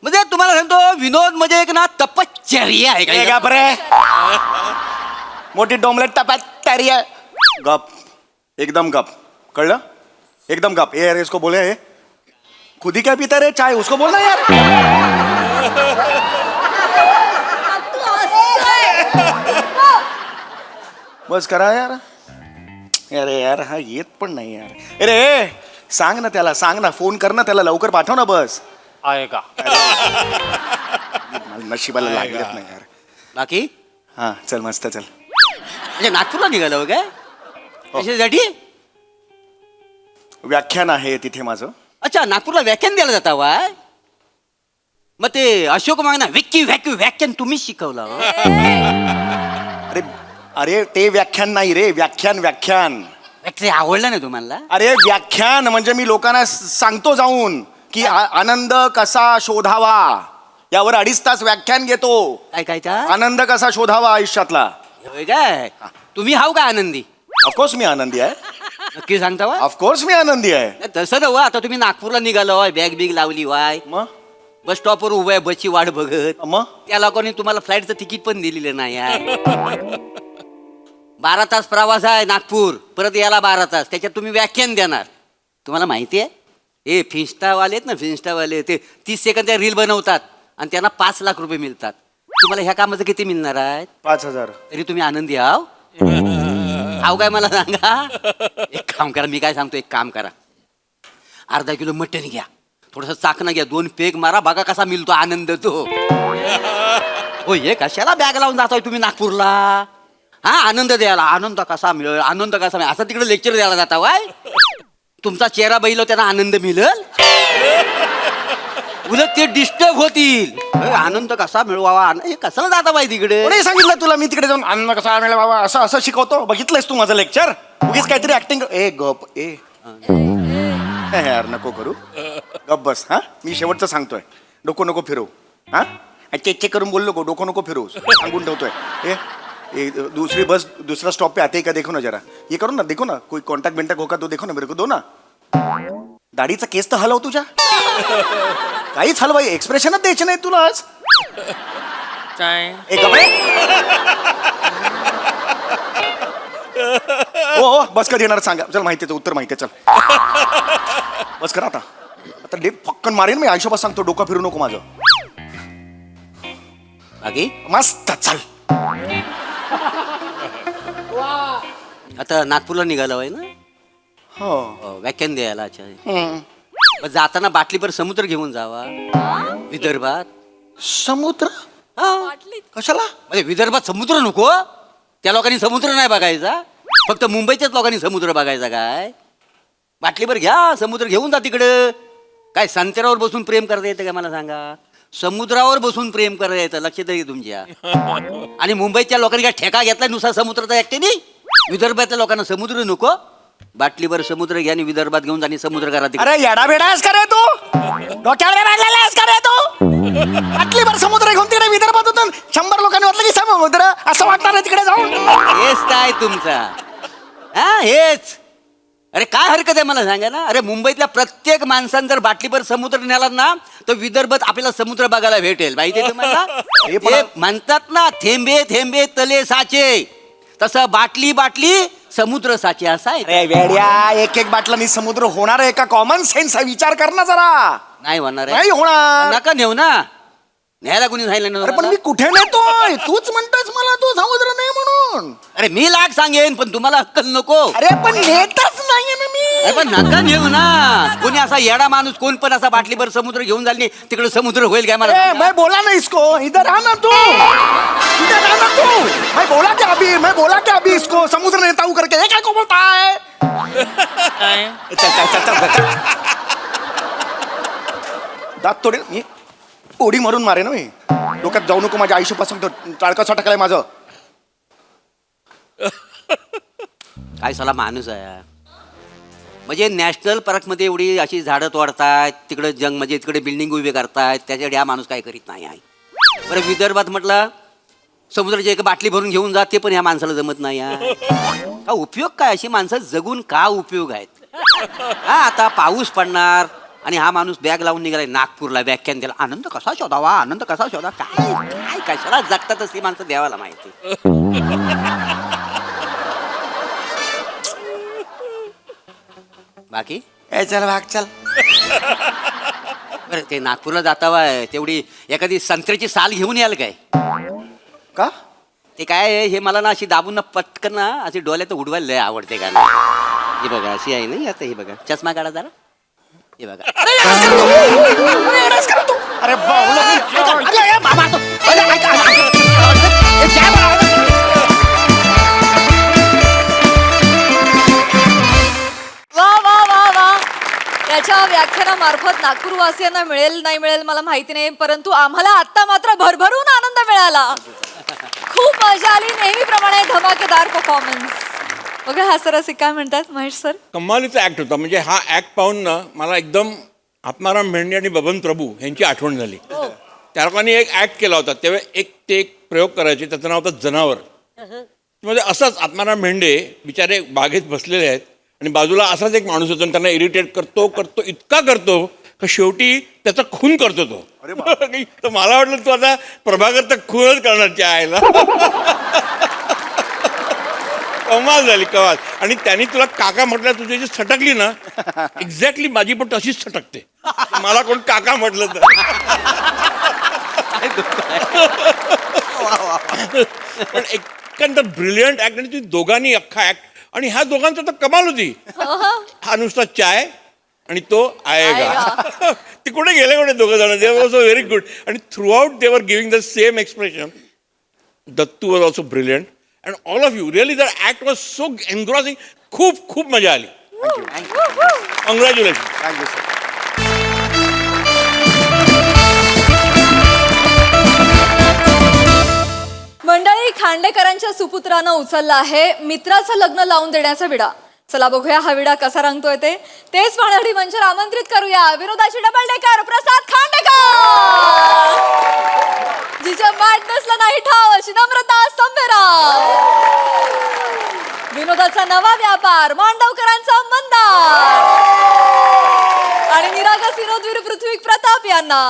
म्हणजे तुम्हाला सांगतो, विनोद म्हणजे एक ना तपश्चर्या आहे हे का. गप रे. मोठी डोमलेट टपात तरी आहे. गप, एकदम गप, कळलं? एकदम गप. ए अरे इसको बोले है, खुद ही क्या पीता रे चाय, उसको बोलना यार. बस करा यार. अरे यार हा येत पण नाही यार. अरे सांग ना त्याला, सांग ना, फोन कर ना त्याला, लवकर पाठव ना बस. आहे का? मला नशिबाला लागत नाही यार. बाकी हा चल, मस्त चल. म्हणजे नागपूरला निघालो काय कशासाठी? व्याख्यान आहे तिथे माझं. अच्छा, नागपूरला व्याख्यान द्यायला जाता वाय. मग ते अशोक मागना व्याख्यान तुम्हीच शिकवलं हो? अरे अरे ते व्याख्यान नाही रे, व्याख्यान. ते आवडलं नाही तुम्हाला? अरे व्याख्यान म्हणजे मी लोकांना सांगतो जाऊन की आनंद कसा शोधावा, यावर 2.5 तास व्याख्यान घेतो. काय काय त्या आनंद कसा शोधावा आयुष्यातला. होय काय? तुम्ही हाव का आनंदी? ऑफकोर्स मी आनंदी आहे. नक्की सांगता वा? ऑफकोर्स मी आनंदी आहे. नाही, तसं नव्ह. आता तुम्ही नागपूरला निघालो वाय, बॅग बिग लावली वाय, मग बस स्टॉपवर उभं आहे बसची वाट बघत. मग त्या लोकांनी तुम्हाला फ्लाईटचं तिकीट पण दिलेलं नाही आहे. 12 तास प्रवास आहे नागपूर, परत याला 12 तास, त्याच्यात तुम्ही व्याख्यान देणार. तुम्हाला माहिती आहे, हे फिन्स्टावाले आहेत ना, फिन्स्टावाले ते 30 सेकंदच्या रील बनवतात आणि त्यांना 5 लाख रुपये मिळतात. तुम्हाला ह्या कामाचं किती मिळणार आहे? 5,000. तरी तुम्ही आनंदी आहो आहो काय मला सांगा. एक काम करा, मी काय सांगतो, एक काम करा, अर्धा किलो मटण घ्या, थोडस चाकणं घ्या, 2 पेग मारा, बघा कसा मिळतो आनंद तो. हो हे कशाला बॅग लावून जातोय तुम्ही नागपूरला? हा आनंद द्यायला. आनंद कसा मिळेल, आनंद कसा मिळेल असं तिकडे लेक्चर द्यायला जाता वाय. तुमचा चेहरा बघितला त्यांना आनंद मिळेल, उलट ते डिस्टर्ब होतील. आनंद कसा मिळवावा, हे कशाला जाता बाई तिकडे? कोणी सांगितलं तुला मी तिकडे जाऊन आनंद कसा मिळेल बाबा असं शिकवतो? बघितलंयस तू माझं लेक्चर? उगीच काहीतरी ऍक्टिंग. ए गप ए यार नको करू, गप बस. हा मी शेवटचं सांगतोय, डोकं नको फिरवू. हा चेक करून बोललो को, डोकं नको फिरवू, सांगून ठेवतोय. ए दूसरी बस दूसरा स्टॉप पे आते ही का देखो ना जरा, ये करो ना, देखो ना कोई कॉन्टैक्ट बिंटैक्ट होगा तो देखो ना, मेरे को दो ना. दाढीचा केस तर हलव तुझ्या, काहीच हलवाय, एक्सप्रेशनच द्यायचे नाही तुला आज. ए गप रे. हो बस कधी येणार सांगा, चल माहिती आहे, उत्तर माहिती आहे, चल बस करा आता. आता डेप फक्कन मारेन मी, आयुष्यभर सांगतो, डोकं फिरू नको माझं. बाकी मस्त चल. आता नागपूरला निघाला आहे ना हो व्याख्यान द्यायला. अच्छा, मग जाताना बाटलीभर समुद्र घेऊन जावा विदर्भात. समुद्र हा. कशाला? म्हणजे विदर्भात समुद्र नको, त्या लोकांनी समुद्र नाही बघायचा, फक्त मुंबईच्याच लोकांनी समुद्र बघायचा. काय बाटलीभर घ्या, समुद्र घेऊन जा तिकडं. काय संत्र्यावर बसून प्रेम करता येतं का मला सांगा? समुद्रावर बसून प्रेम करायला येतं, लक्षात आहे तुमच्या. आणि मुंबईच्या लोकांनी काय ठेका घेतलाय नुसार समुद्राचा एकट्याने? विदर्भातल्या लोकांना समुद्र नको, बाटलीभर समुद्र घ्या आणि विदर्भात घेऊन जाणे समुद्र करा तिकडे. अरे येडा बेडा आहेस का रे तू? डोक्यावर बांधलेला आहेस का रे तू? बाटलीभर समुद्र घेऊन तिकडे विदर्भात होतो, 100 लोकांनी वाटलं की समुद्र असं वाटणार आहे तिकडे जाऊन. हेच काय तुमचा? हा हेच. अरे काय हरकत आहे मला सांगा ना. अरे मुंबईतल्या प्रत्येक माणसानं जर बाटलीभर समुद्र नेला ना तर विदर्भात आपल्याला समुद्र बघायला भेटेल. माहिती तुम्हाला? ते म्हणतात ना, थेंबे थेंबे तले साचे, तसं बाटली बाटली समुद्र साचे असा आहे. अरे वेड्या, एक एक बाटलानी समुद्र होणार आहे का? कॉमन सेन्स विचार कर ना जरा. नाही होणार नाही होणार. नका नेऊ ना. न्यायला कोणी सांगितलं अरे पण ना? मी कुठे नेतोय? तूच म्हणतोस मला तू समुद्र नाही म्हणून. अरे मी लाख सांगेन पण तुम्हाला अक्कल नको. अरे पण नेतच नाहीये ना मी. अरे पण नका नेऊ ना. कोणी असा येडा माणूस कोण पण असा बाटलीभर समुद्र घेऊन जाईल तिकडे समुद्र होईल काय मला? ए, मैं बोला ना इसको, इधर आ ना तू, इधर आ ना तू. मैं बोला क्या अभी इसको समुद्र नेता हूं करके. ये काय को बोलता है? चल. दात तोडे मी, पोडी मारून मारे ना मी. डोक्यात जाऊ नको माझ्या आयुष्यापासून. टाळका छटकलाय माझं. काय साला माणूस आहे. म्हणजे नॅशनल पार्कमध्ये एवढी अशी झाडं तोडतायत, तिकडे जंग म्हणजे तिकडे बिल्डिंग उभे करतायत, त्याच्याकडे हा माणूस काय करीत नाही आहे. बरं विदर्भात म्हटलं समुद्राची एक बाटली भरून घेऊन जात, ते पण ह्या माणसाला जमत नाही आहे. का उपयोग काय? अशी माणसं जगून का उपयोग आहेत? हा आता पाऊस पडणार आणि हा माणूस बॅग लावून निघालाय नागपूरला व्याख्यान द्यायला. आनंद कसा शोधावा, आनंद कसा शोधा. काय काय कशाला जगतात ती माणसं देवाला माहिती. बाकी चल भाग चल. बरं ते नागपूरला जातावा तेवढी एखादी संत्र्याची साल घेऊन याल काय? का? ते काय आहे, हे मला ना अशी दाबून ना पटकन ना अशी डोळ्यात उडवायला लय आवडते का ना. हे बघा अशी आहे ना आता. हे बघा चष्मा काढा जरा. हे बघा. अरे वा वा वा वा. त्याच्या व्याख्यानामार्फत नागपूरवासियांना मिळेल नाही मिळेल मला माहिती नाही, परंतु आम्हाला आता मात्र भरभरून आनंद मिळाला. खूप मजा आली. नेहमीप्रमाणे धमाकेदार परफॉर्मन्स. बघा हा सर असे काय म्हणतात महेश सर? कमालीचा ऍक्ट होता. म्हणजे हा ऍक्ट पाहून ना मला एकदम आत्माराम भेंडे आणि बबन प्रभू यांची आठवण झाली. त्या लोकांनी एक ऍक्ट केला होता तेव्हा एक प्रयोग करायचे, त्याचं नाव होतं जनावर. म्हणजे असंच आत्माराम भेंडे बिचारे बागेत बसलेले आहेत आणि बाजूला असाच एक माणूस होता आणि त्यांना इरिटेट करतो इतका करतो का शेवटी त्याचा खून करतो तो. तर मला वाटलं तू आता प्रभाकर तर खूनच करणार आयला. कमाल झाली कमाल. आणि त्यांनी तुला काका म्हटलं, तुझी जी सटकली ना एक्झॅक्टली माझी पण तशीच सटकते. मला कोण काका म्हटलं तर. पण एकंदर ब्रिलियंट ऍक्ट. आणि तुम्ही दोघांनी अख्खा ऍक्ट. आणि ह्या दोघांचा तर कमाल होती. हा नुसता चाय आणि तो आएगा. ते कुठे गेले कुठे दोघं जण. दे वॉज व्हेरी गुड. आणि थ्रू आउट दे वर giving the same expression. Dattu was also brilliant. And all of you, really the act was so engrossing. खूप मजा आली. Congratulations. Thank you sir. मंडळी, खांडेकरांच्या सुपुत्रानं उचलला आहे मित्राचं लग्न लावून देण्याचा विडा. चला बघूया हा विडा कसा रंगतोय ते. तेच पाहण्यासाठी मंचावर आमंत्रित करूया विनोदाची डबल डेकर प्रसाद खांडेकर, जिच्या मॅडनेसला नाही ठाव अशी नम्रता संभेराव, विनोदाचा नवा व्यापार मांडवकरांचा मंदार आणि निरागस विनोदवीर पृथ्वी प्रताप यांना.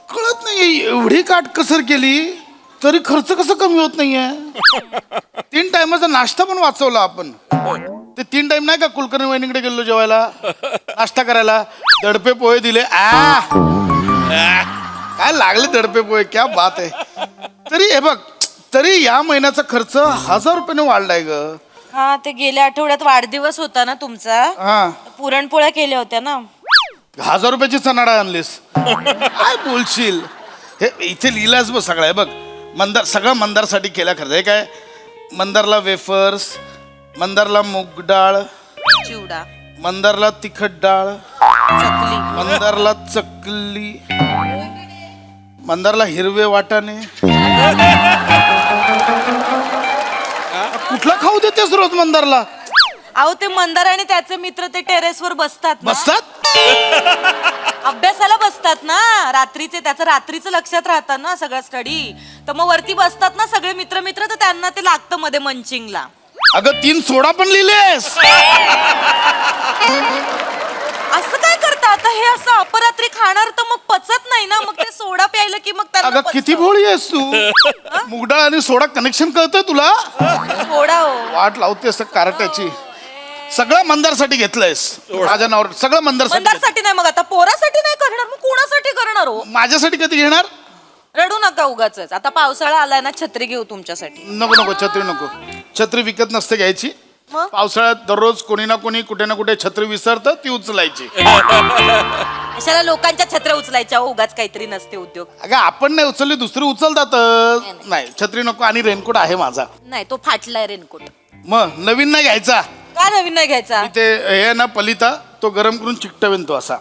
कळत नाही एवढी काटकसर केली तरी खर्च कसं कमी होत नाहीये. 3 टाइमाचा नाश्ता पण वाचवला आपण. ते 3 टाइम नाही का कुलकर्णी वहिनीकडे गेलो जेवायला नाश्ता करायला, दडपे पोहे दिले. काय लागले दडपे पोहे, क्या बात आहे. तरी हे बघ, तरी या महिन्याचा खर्च 1000 रुपयाने वाढलाय ग. हा ते गेल्या आठवड्यात वाढदिवस होता ना तुमचा, हा, पुरणपोळ्या केल्या होत्या ना. 1000 रुपयाची चणाडा आणलीस. काय बोलशील. हे इथे लिहिलास बघ सगळं. बघ, मंदार सगळं मंदारसाठी केलं खरं हे काय मंदारला वेफर्स, मंदारला मूग डाळ, चिवडा मंदारला तिखट डाळ, चकली मंदारला चकली, मंदारला हिरवे वाटाणे. कुठला खाऊ देतेस रोज मंदारला? अहो ते मंदार आणि त्याचे मित्र ते टेरेसवर बसतात ना. बसतात? अभ्यासाला बसतात ना रात्रीचे, त्याचं रात्रीचं लक्षात राहतं ना सगळं स्टडी. तर मग वरती बसतात ना सगळे मित्र मित्र, तर त्यांना ते लागतं मध्ये मंचिंगला. अगं 3 सोडा पण लिहिलेस. असं काय करता आता? हे असं अपरात्री खाणार तर मग पचत नाही ना, मग ते सोडा प्यायलं की मग त्यांना अगं किती पचतं. भोळी आहेस तू. मुगडाळ आणि सोडा कनेक्शन कळतंय तुला? सोडा हो. वाट लावतेस कारट्याची. सगळं मंदारसाठी घेतलंयस माझ्या नावावर. सगळं मंदारसाठी. मंदारसाठी नाही, मग आता पोरासाठी नाही करणार, मग कोणासाठी करणार हो? माझ्यासाठी कधी घेणार? रडू नका उगाचच. आता पावसाळा आलाय ना, छत्री घेऊ तुमच्यासाठी. नको नको छत्री नको. छत्री विकत नसते घ्यायची. मग? पावसाळ्यात दररोज कोणी ना कोणी कुठे ना कुठे छत्री विसरतं, ती उचलायची. अशाला लोकांच्या छत्र्या उचलायच्या हो, उगाच काहीतरी नसते उद्योग. अगं आपण नाही उचलली, दुसरी उचलतात. नाही छत्री नको. आणि रेनकोट आहे माझा. नाही तो फाटलाय रेनकोट. मग नवीन नाही घ्यायचा. का नवीन नाही घ्यायचा? ते हे ना पलिता, तो गरम करून चिकटवेन तो असा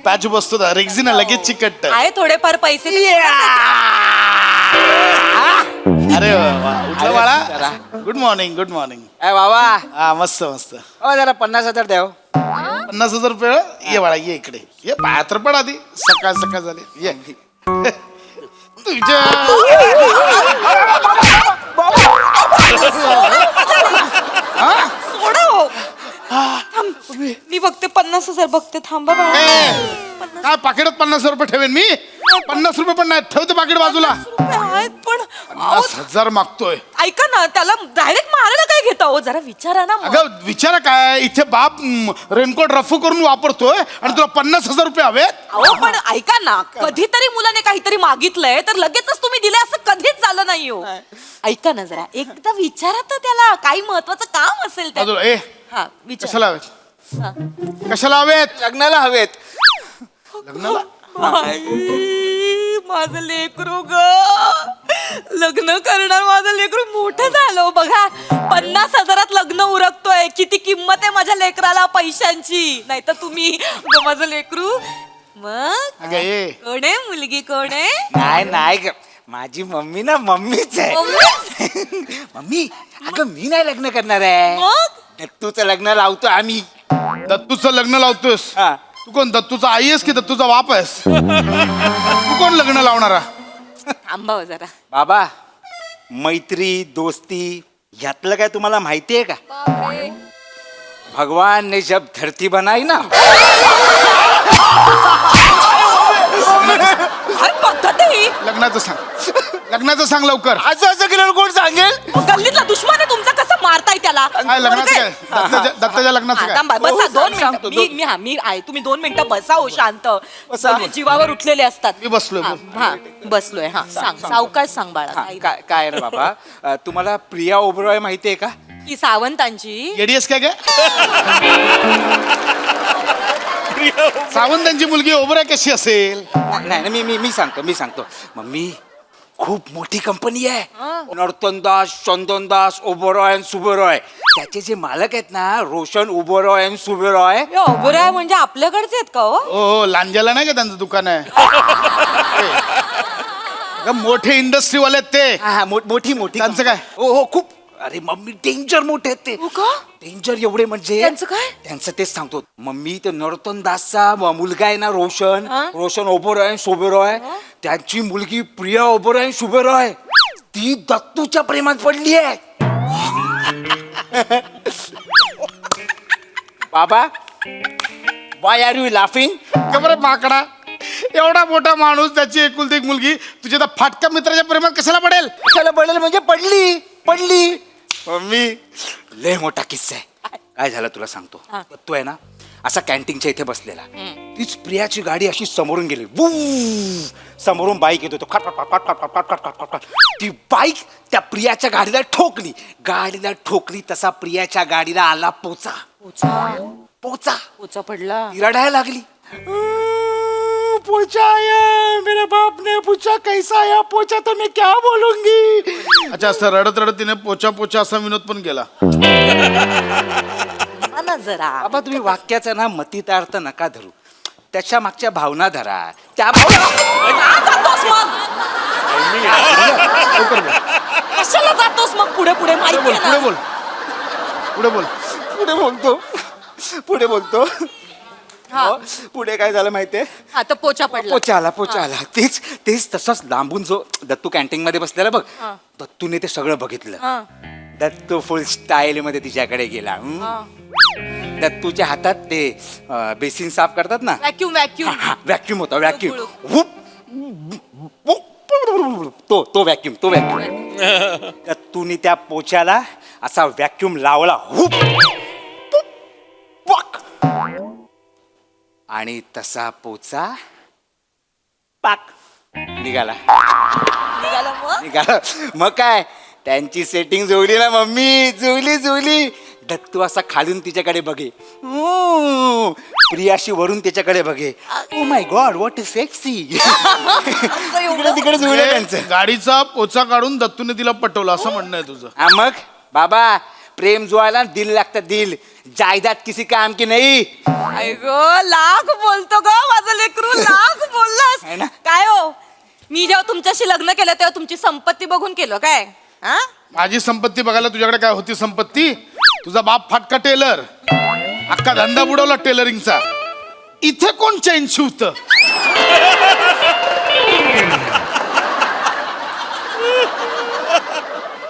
पॅच बसतो रेक्झिना लगेच चिकटत. आहे थोडेफार पैसे ते अरे वा, उठला बाळा. Good morning. Good morning. बाबा हा मस्त मस्त. जरा 50,000 द्या. 50,000 रुपये. ये बाळा ये इकडे ये. पाया तर पड आधी. सकाळ सकाळ झाली. ये तुझ्या सोडा हो. थांब. मी बघते 50,000 बघते. थांबा बाळा. काय पाकिटात 50,000 रुपये ठेवेन मी? 50 रुपये पण नाही. ठेवते पाकिट बाजूला. रुपये आहेत पण 50,000 मागतोय. ऐका ना, त्याला डायरेक्ट मारायला काय घेता हो? जरा विचारा ना. अगं विचारा काय, इथे बाप रेनकोट रफू करून वापरतोय आणि तुला 50,000 रुपये हवेत? अहो पण ऐका ना, कधीतरी मुलाने काहीतरी मागितलंय तर लगेचच तुम्ही दिले असं कधीच झालं नाही हो. ऐका ना, जरा एकदा विचारा तर त्याला. काही महत्वाचं काम असेल त्या. बाजूला. ए हा विचार. कशाला हवेत? कशाला हवेत? लग्नाला हवेत. लग्नाला? माझं लेकरू ग, लग्न करणार माझं लेकरू मोठं झालं बघा. 50,000 लग्न उरकतोय. किती किंमत आहे माझ्या लेकराला पैशांची. नाही तर तुम्ही ग माझं लेकरू. मग अगं ये. कोण आहे मुलगी? कोण आहे? नाही नाही ग. माझी मम्मी ना मम्मीच आहे. मम्मी अगं मी नाही लग्न करणार आहे. मग दत्तूचं लग्न लावतो आम्ही. दत्तूचं लग्न लावतोस? हा. तू कोण, दत्तूचा आई आहेस की दत्तूचा बाप आहेस? तू कोण लग्न लावणारा? थांबाव जरा. बाबा मैत्री दोस्ती ह्यातलं काय तुम्हाला माहिती आहे का? भगवान ने जब धरती बनाई ना. काय पद्धत आहे ही? लग्नाचं सांग. लग्नाचं सांग लवकर. असं असं केल्यावर कोण सांगेल? गल्लीतला दुश्मन आहे तुमचा, कसं मारताय त्याला? काय लग्नाचं काय? दत्ताच्या लग्नाचं हा, काय? थांबा, बसा. हो, 2 सांगतो, मिनिटं. मी आहे. तुम्ही 2 मिनिटं बसा हो शांत. जीवावर उठलेले असतात. मी बसलोय, हा, बोल. हा, बसलोय. हा सांग. सावकाश सांग बाळा. हा, काय काय रे बाबा, तुम्हाला प्रिया ओबरॉय माहिती आहे का? की सावंतांची. येडीएस काय काय? सावंतांची मुलगी ओबराय कशी असेल? नाही मी सांगतो मम्मी खूप मोठी कंपनी आहे. नर्तनदास चंदनदास ओबरॉय अँड सुबरॉय. त्याचे जे मालक आहेत ना, रोशन ओबरॉय अँड सुबरॉय. ओबराय म्हणजे आपल्याकडचे आहेत का हो? हो लांजाला नाही का त्यांचं दुकान आहे? अगं, मोठे इंडस्ट्रीवाले आहेत ते. हा मोठी त्यांचं काय? हो खूप. अरे मम्मी डेंजर मोठे आहेत ते. हो का? डेंजर एवढे म्हणजे. त्यांचं काय? त्यांचं तेच सांगतो मम्मी. ते नर्तन दासचा मुलगा आहे ना, रोशन ओबरॉय अँड सुबरॉय. त्यांची मुलगी प्रिया ओबरॉय अँड सुबरॉय ती दत्तूच्या प्रेमात पडली आहे. बाबा वाय आर यू लाफिंग? खबर माकडा, एवढा मोठा माणूस, त्याची एकुलती एक मुलगी तुझ्या त्या फाटक्या मित्राच्या प्रेमात कशाला पडेल? कशाला पडेल म्हणजे पडली. मम्मी लय मोठा किस्सा आहे. काय झालं तुला सांगतो. तो आहे ना असा कॅन्टीनच्या इथे बसलेला. तीच प्रियाची गाडी अशी समोरून गेली. वू, समोरून बाईक येतो. खट खट खट खट खट खट खट खट खट. ती बाईक त्या प्रियाच्या गाडीला ठोकली. तसा प्रियाच्या गाडीला आला पोचा पोचा पडला. ती रडायला लागली. पोचा आया, मेरे बाप ने पूछा कैसा आया पोचा, तो मैं क्या बोलूंगी. अच्छा, असं रडत रडत तिने पोचा पोचा असा विनोद पण केला. ना जरा बाबा तुम्ही वाक्याचा ना मतितार्थ नका धरू, त्याच्या मागच्या भावना धरा. त्या जातोस मग कशाला जातोस मग पुढे पुढे माहिती पुढे आहे बोल, ना. पुढे बोल. पुढे बोलतो. हो, पुढे काय झालं माहितीये, हा तर पोचा पडला. पोचा आला. तेच तसंच लांबून जो दत्तू कॅन्टीन मध्ये बसलेला बघ, दत्तूने ते सगळं बघितलं. दत्तू फुल स्टाईल मध्ये तिच्याकडे गेला. दत्तूच्या हातात ते बेसिन साफ करतात ना, व्हॅक्यूम व्हॅक्यूम होता. व्हॅक्यूम तो व्हॅक्यूम दत्तूने त्या पोच्याला असा व्हॅक्यूम लावला. हुप, पुप, पक. आणि तसा पोचा पाक निघाला. मग काय, त्यांची सेटिंग जुळली ना मम्मी, जुळली. दत्तू असा खालून तिच्याकडे बघे, प्रियाशी वरून त्याच्याकडे बघे. Oh my god, what is sexy. तिकडे जुळलं त्यांचं. गाडीचा पोचा काढून दत्तूने तिला पटवलं असं म्हणणं आहे तुझं. हा मग बाबा, प्रेम जुळायला दिल लागतं, दिल. जायदाद किसी काम की नाही. लाख बोलतो ग माझं लेकरू, लाख है बोललास. ना? काय हो, मी जेव्हा तुमच्याशी लग्न केलं तेव्हा तुमची संपत्ती बघून केलं काय? हा माझी संपत्ती बघायला तुझ्याकडे काय होती संपत्ती? तुझा बाप फाटका टेलर, अख्खा धंदा बुडवला टेलरिंगचा. इथे कोण चैन शिवत?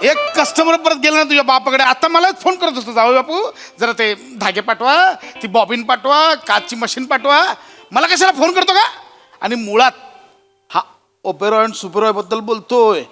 एक कस्टमर परत गेला ना तुझ्या बापाकडे, आता मलाच फोन करत असतो, जाऊ बापू जरा ते धागे पाठवा, ती बॉबिन पाठवा, काचची मशीन पाठवा. मला कशाला फोन करतो का? आणि मुळात हा ओपेरॉय आणि सुपरॉय बद्दल बोलतोय,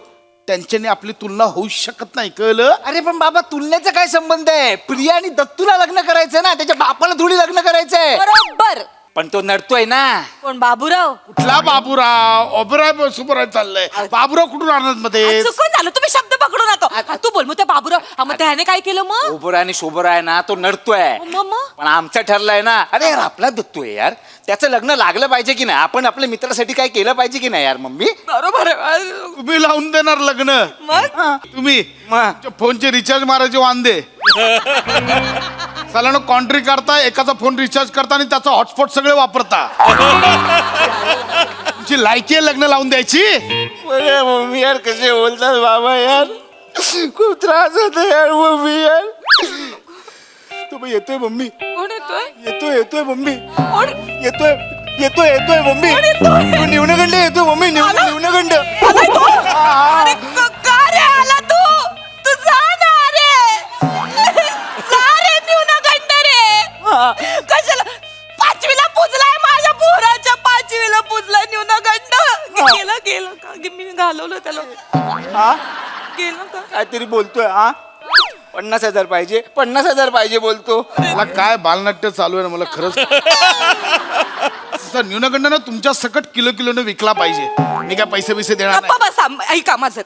त्यांच्याने आपली तुलना होऊ शकत नाही, कळलं? अरे पण बाबा, तुलनेचा काय संबंध आहे? प्रिया आणि दत्तूला लग्न करायचं ना, त्याच्या बापाला थोडी लग्न करायचंय. बरोबर. पण तो नडतोय ना. कोण बाबूराव? कुठला बाबूराव? ओपेरॉय सुपरॉय चाललंय. बाबूराव कुठून आणत मध्ये? चुकून झालं, तुम्ही शब्द पकडू नका. तू बोल मग त्या बाबूराव. मग त्याने काय केलं मग? ओबरा आणि शोभरा आहे ना, तो नडतोय. मग पण आमचं ठरलंय ना, अरे यार आपला दत्तू आहे यार, त्याचं लग्न लागलं पाहिजे की नाही, आपण आपल्या मित्रासाठी काय केलं पाहिजे की नाही यार मम्मी. बरोबर आहे. तुम्ही लावून देणार लग्न? मग तुम्ही मग? तुमच्या फोनचे रिचार्ज मारायचे वांदे. सालानो कॉन्ट्री करता, एकाचा फोन रिचार्ज करता आणि त्याचा हॉटस्पॉट सगळे वापरता. तुमची लायकी आहे लग्न लावून द्यायची? मम्मी यार कसे बोलतात बाबा यार, खूप त्रास होतो यार मम्मी यार. तुम्ही येतोय मम्मी, कोण येतोय? येतोय मम्मी, कोण? येतोय मम्मी. न्यूनगंड येतोय मम्मी, न्यूनगंड. अरे का रे आला तू? तू जा ना रे. जा रे न्यूनगंड रे. कशाला 5वीला पुजलाय माझ्या पोराच्या, 5वीला पुजलाय न्यूनगंड. गेलं का? मी घालवलं त्याला. गेलं का? काहीतरी बोलतोय. हा 50,000 पाहिजे, 50,000 पाहिजे बोलतो. मला काय बालनाट्य चालू आहे ना, मला खरंच. न्यूनगंड ना तुमच्या सकट किलोने विकला पाहिजे. मी काय पैसे देणार नाही. गप्पा बसा. ऐका माझं,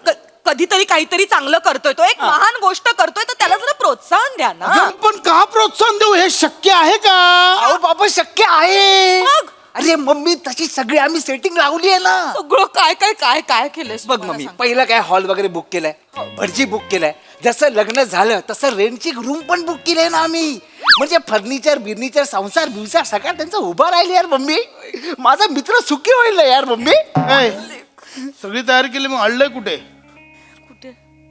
कधीतरी काहीतरी चांगलं करतोय तो, एक महान गोष्ट करतोय, तर त्याला जरा प्रोत्साहन द्या ना. अगं, पण का प्रोत्साहन देऊ? हे शक्य आहे का? अहो बाबा, शक्य आहे. मग? अरे मम्मी, तशी सगळी आम्ही सेटिंग लावली आहे ना. सगळं काय केलंस? बघ मम्मी, पहिलं काय हॉल वगैरे बुक केलाय, भटजी बुक केलाय. जसं लग्न झालं तसं रेंटची रूम पण बुक केली आहे ना आम्ही. म्हणजे फर्निचर संसार बिवसार सगळं त्यांचं उभा राहिले यार मम्मी. माझा मित्र सुखी होईल ना यार मम्मी. ए, सगळी तयारी केली, मग अडलंय कुठे?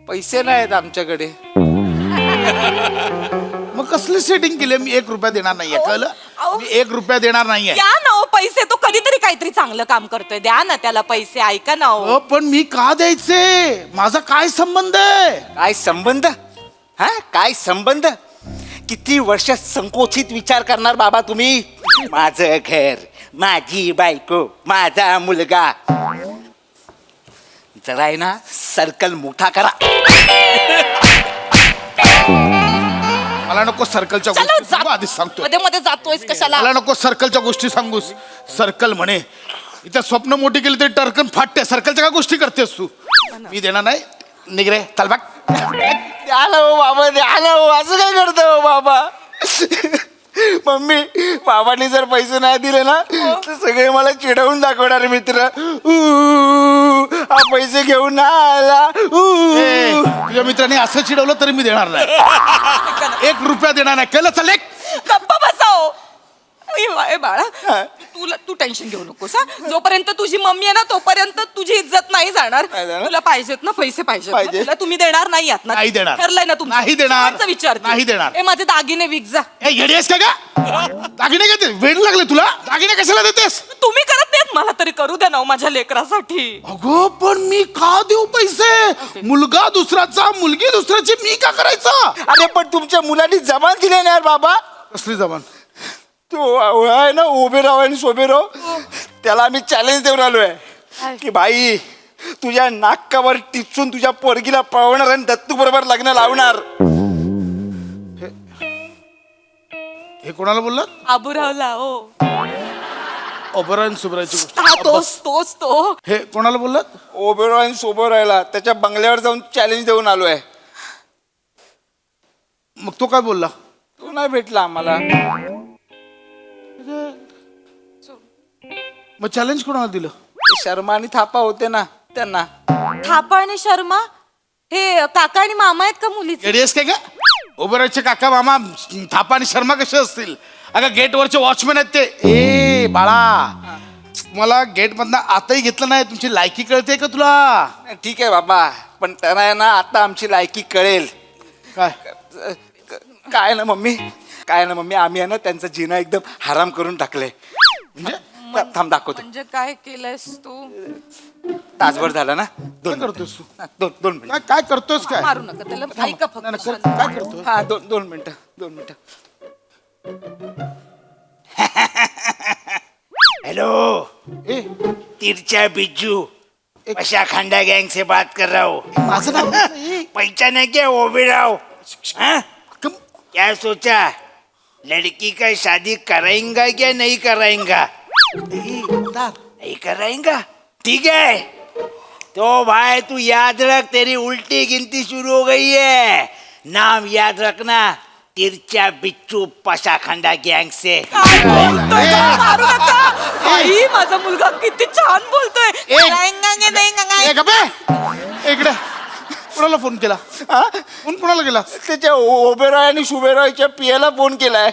पैसे नाहीत आमच्याकडे. मग कसली सेटिंग केली? मी 1 रुपया देणार नाहीये, कळलं? मी 1 रुपया देणार नाहीये. द्या ना हो पैसे, तो कधीतरी काहीतरी चांगलं काम करतोय, द्या ना त्याला पैसे. ऐका ना हो. पण मी का द्यायचे? माझा काय संबंध आहे? काय संबंध? हा काय संबंध? किती वर्ष संकोचित विचार करणार बाबा तुम्ही? माझं घर, माझी बायको, माझा मुलगा. जरा आहे ना सर्कल मोठा करा. मला नको सर्कलच्या चलो, गोष्टी जा. सांगू, आधीच सांगतो. मध्ये जातोयस कशाला? मला नको सर्कलच्या गोष्टी सांगूस. सर्कल म्हणे इथं स्वप्न मोठी केली तरी टर्कन फाटते. सर्कलच्या काय गोष्टी करतेस तू? मी देणार नाही. निघ रे, चल बाग. द्या ना हो बाबा, द्या ना हो. असं काय करतो हो बाबा? मम्मी बाबांनी जर पैसे नाही दिले ना तर सगळे मला चिडवून दाखवणार मित्र. हा पैसे घेऊन नाही आला. ए, तुझ्या मित्राने असं चिडवलं तरी मी देणार नाही. 1 रुपया देणार नाही. कळलं? चल एक. गप्पा बसाव. ए बाळा तू टेन्शन घेऊ नकोस हा. जोपर्यंत तुझी मम्मी आहे ना तोपर्यंत तुझी इज्जत नाही जाणार. नाही जाणार? तुला पाहिजेत ना पैसे पाहिजेत ना? पाहिजे. तुला तुम्ही देणार नाही आहात ना? नाही देणार. ठरलंय ना तुमचं? नाही देणार. शेवटचं विचारते. नाही देणार. ए माझे दागिने विक जा. ए, येडी आहेस का ग? दागिने का ते वेड लागले तुला? दागिने कशाला देतेस? तुम्ही करत नाहीत मला तरी करू द्या ना हो माझ्या लेकरासाठी. अगो पण मी का देऊ पैसे? मुलगा दुसऱ्याचा, मुलगी दुसऱ्याची, मी का करायचं? अरे पण तुमच्या मुलांनी जबान दिली नाही यार बाबा. कसली जबान? तो आहे ना उभेराव आणि सोबेराव, त्याला आम्ही चॅलेंज देऊन आलोय की भाई तुझ्या नाकावर टिचून तुझ्या पोरगीला पळवणार आणि दत्तू बरोबर लग्न लावणार. हे कोणाला बोलला? आबुरावला हो. ओबरायन सुबरायची गोष्ट. हा तोच तो. हे कोणाला बोललात? ओबेराव आणि सोबेरावला त्याच्या बंगल्यावर जाऊन चॅलेंज देऊन आलोय. मग तो काय बोलला? तू नाही भेटला आम्हाला. मग चॅलेंज कोणाला दिलं? शर्मा आणि थापा होते ना त्यांना. थापा आणि शर्मा हे काका आणि मामा आहेत का मुलीचे? येडी आहेस काय का? ओबरायचे काका मामा थापा आणि शर्मा कसे असतील? अगं गेटवरचे वॉचमॅन आहेत ते. ए बाळा, मला गेट मधनं आताही घेतलं नाही. तुमची लायकी कळते का तुला? ठीक आहे बाबा, पण त्यांना आहे ना आता आमची लायकी कळेल. काय? काय ना मम्मी आम्ही आहे ना त्यांचं जिना एकदम हराम करून टाकले. म्हणजे थांब दाखवतो. म्हणजे काय केलंयस तू? तासभर झाला ना. काय करतोस तू? दोन मिनिट. काय करतोस काय? मारू नका त्याला. ऐका नाही, फक्त. नाही, काय करतोय? हा दोन मिनिटं. हेलो ए, तिरछा बिज्जू पशा खंडा गैंग से बात कर रहा हूँ. माझं नाव ए, पहचाने क्या ओबेराव? हाँ? कम- क्या सोचा लड़की का शादी कराएंगा क्या नहीं कराएंगा? नहीं कराएंगा. ठीक है तो भाई तू याद रख, तेरी उल्टी गिनती शुरू हो गई है. नाम याद रखना, तिरछा बिच्चू पशाखंडा गैंग से. काय बोलतोय तो? मारू नका. आई माझा मुलगा किती छान बोलतोय. ए, गप्पे! इकडे कोणाला फोन केला? हा? फोन कोणाला केला? त्याच्या ओबेराय आणि शुभेरायच्या पियाला फोन केलाय.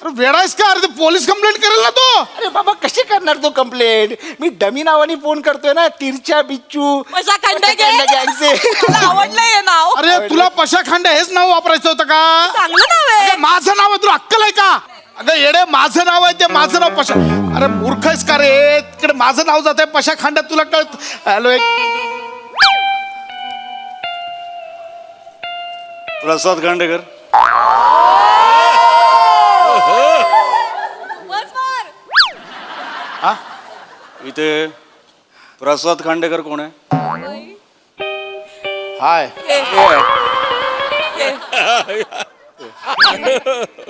अरे वेडायस का? अरे ते पोलीस कंप्लेंट करेल ना तो. अरे बाबा कशी करणार तो कंप्लेंट? मी डमी नावाने फोन करतोय ना, तिरछा बिच्चू पशाखंडा गँग से. मला आवडलंय हे नाव. अरे तुला पशा खांडे हेच नाव वापरायचं होतं का? चांगलं नाव आहे. अगं, माझं नाव आहे, तुला अक्कल आहे का? अगं येडे, माझं नाव आहे ते, माझं नाव पशा. अरे मूर्ख आहेस का रे? तिकडे माझं नाव जात आहे पशा खांड्यात, तुला कळत? हॅलो, एक प्रसाद खांडेकर. हा? इथे प्रसाद खांडेकर कोण आहे? हाय.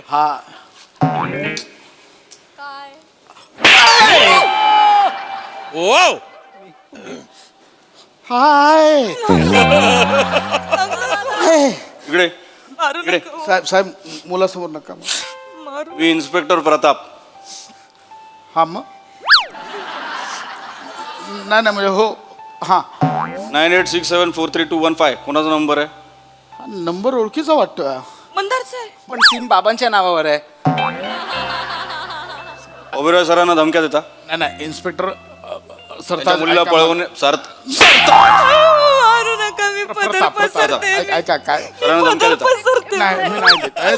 हा. ओ हाय. इकडे मारू इकडे. नका. साहेब मुलासमोर नका. मारू. मी इन्स्पेक्टर प्रताप. हा मग नाही नाही म्हणजे हो. हा 9867432215 कोणाचा नंबर आहे? हा नंबर ओळखीचा वाटतोय. मंदारचं आहे. पण सिम बाबांच्या नावावर आहे. ओबेरॉय सरांना धमक्या देता? नाही नाही इन्स्पेक्टर त्याच्या मुलीला पळवणे सर मारू नका. मी पदर पसरते. ऐका काय सरांना धमक्या पदर देता? पसरते. नाही मी नाही देत आहे.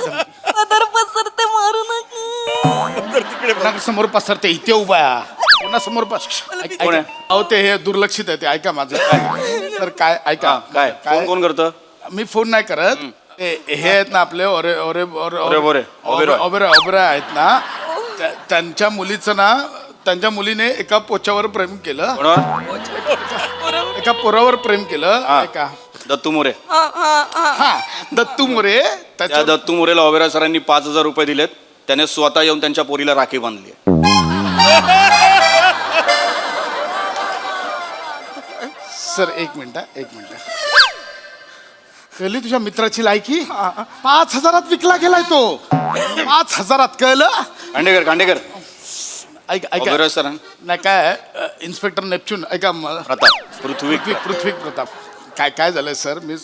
पदर पसरते. मारू नका. कोणा समोर पसरते इथे उभा आहे. कोणा समोर कोण आहे? अहो ते हे दुर्लक्षित आहे ते. ऐका माझं सर काय ऐका हा, काय फोन कोण करतं? मी फोन नाही करत. हे आहेत ना आपले ओरे ओरे ओबेरॉय. ओबेरॉय आहेत ना, त्यांच्या मुलीचं ना, त्यांच्या मुलीने एका पोच्यावर प्रेम केलं. कोणावर? एका पोरावर प्रेम केलं. हा. ऐका दत्तू मोरे. हा दत्तू मोरे. त्या दत्तू मोरेला ओबेरॉय सरांनी 5,000 रुपये दिलेत. त्याने स्वतः येऊन त्यांच्या पोरीला राखी बांधली. सर एक मिनिट. कळली तुझ्या मित्राची लायकी? 5,000 विकला गेलाय तो. 5,000 कळलं. खांडेकर ऐका ऐका ओबेरॉय सर नाही काय इन्स्पेक्टर नेपच्यून ऐका प्रताप पृथ्वी प्रताप काय झालंय सर मी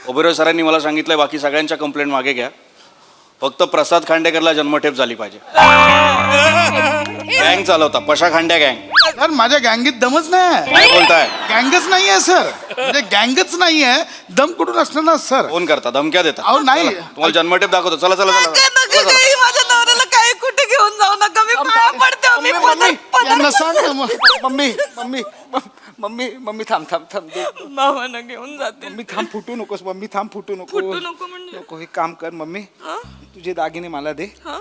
ओबेरॉय सरांनी मला सांगितलंय बाकी सगळ्यांच्या कंप्लेंट मागे घ्या, फक्त प्रसाद खांडेकरला जन्मठेप झाली पाहिजे. गँग चालवता पशा खांड्या गँग. सर माझ्या गँगीत दमच नाही. काय बोलताय? गँगच नाहीये सर, म्हणजे गँगच नाहीये. दम कुठून असणार ना सर. फोन करता, धमक्या देता. अहो नाही. चला, तुम्हाला जन्मठेप दाखवतो. चला चला नका, चला नका, काही माझ्या नवऱ्याला काही कुठे घेऊन जाऊ नका. मी पाया पडते हो, मी यांना सांग ना मग. मम्मी थांब मामाला घेऊन जाते. मम्मी थांब फुटू नकोस. मम्मी थांब फुटू नको. फुटू नको म्हणजे? नको, हे काम कर मम्मी. हा? तुझे दागिने मला दे. हा?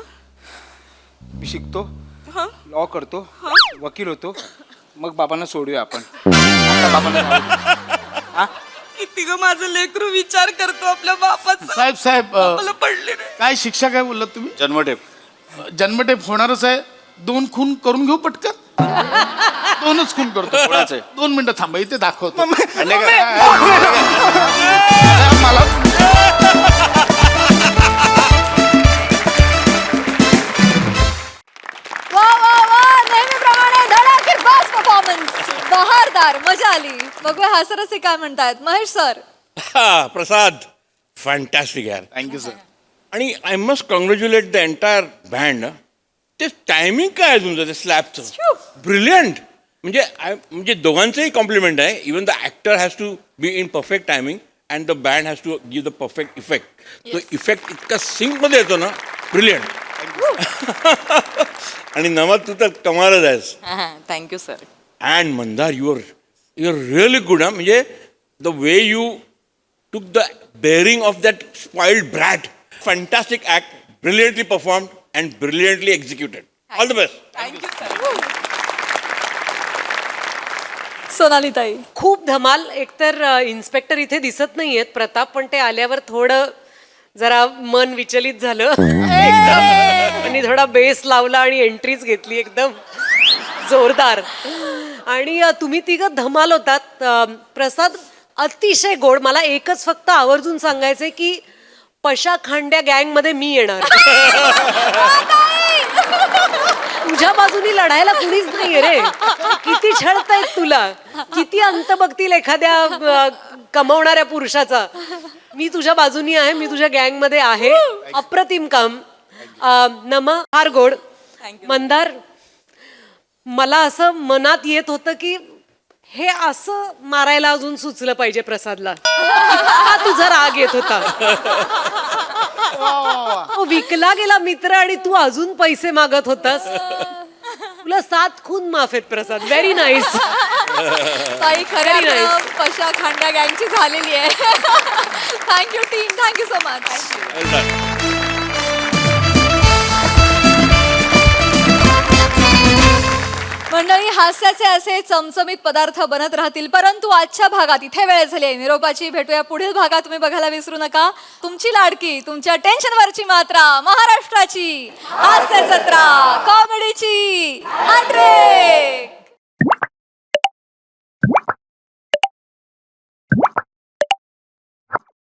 मी शिकतो, हा? लॉ करतो, वकील होतो, मग बाबांना सोडूया आपण. आता बाबांना जाऊ दे. किती ग माझं लेकरू विचार करतो आपल्या बापाचा. साहेब मला पडले नाही. काय शिक्षा काय बोललात तुम्ही. जन्मठेप. जन्मठेप होणारच आहे. 2 खून करून घेऊ पटकन. 2च खून करतो. कोणाचे? 2 मिनिटं थांबा, इथे दाखवतो. खांडेकर मला वा वा वा, नेहमीप्रमाणे धडाकेत बॉस परफॉर्मन्स, बहारदार, मजा आली. बघूया हासरसे काय म्हणतायत. महेश सर. हा प्रसाद फॅन्टॅस्टिक यार. Thank you sir. आणि I must congratulate the entire band. ते टायमिंग काय आहे तुमचं ते स्लॅबचं, ब्रिलियंट. म्हणजे दोघांचंही कॉम्प्लिमेंट आहे. Even the actor has to be in perfect timing and the band has to give the perfect effect. तो इफेक्ट इतका सिंकमध्ये येतो ना, ब्रिलियंट. आणि नमा तू तर कमालच आहेस. Thank you sir. And Mandar your really good. म्हणजे the way you took the bearing of that spoiled brat. Fantastic act, brilliantly performed and brilliantly executed. All the best. Thank you sir. Sonali tai. खूप धमाल. एकतर इन्स्पेक्टर इथे दिसत नाहीयेत प्रताप, पण ते आल्यावर थोडं जरा मन विचलित झालं. एकदम आणि थोडा बेस लावला आणि एंट्रीज घेतली एकदम जोरदार. आणि तुम्ही तिघं धमाल होतात. प्रसाद अतिशय गोड. मला एकच फक्त आवर्जून सांगायचंय की पशा खांड्या गँगमध्ये मी येणार. तुझ्या बाजूनी लढायला कुणीच नाहीये रे. किती छळतायत तुला, किती अंत बघतील एखाद्या कमवणाऱ्या पुरुषाचा. मी तुझ्या बाजूनी आहे, मी तुझ्या गँगमध्ये आहे. अप्रतिम काम. नमा फार गोड. मंदार मला असं मनात येत होतं की हे असं मारायला अजून सुचलं पाहिजे प्रसादला. हा तुझा राग येत होता. विकला गेला मित्र आणि तू अजून पैसे मागत होतास. तुला 7 खून माफ आहेत प्रसाद. Very nice. ताई खऱ्या पशा खांड्या गँगची झालेली आहे. Thank you team, thank you so much. Well done. मंडळी, हास्याचे असे चमचमीत पदार्थ बनत राहतील, परंतु आजच्या भागात इथे वेळ झाली आहे निरोपाची. भेटूया पुढील भागात. तुम्ही बघायला विसरू नका तुमची लाडकी, तुमच्या टेन्शनवरची मात्रा, महाराष्ट्राची हास्य जत्रा, कॉमेडीची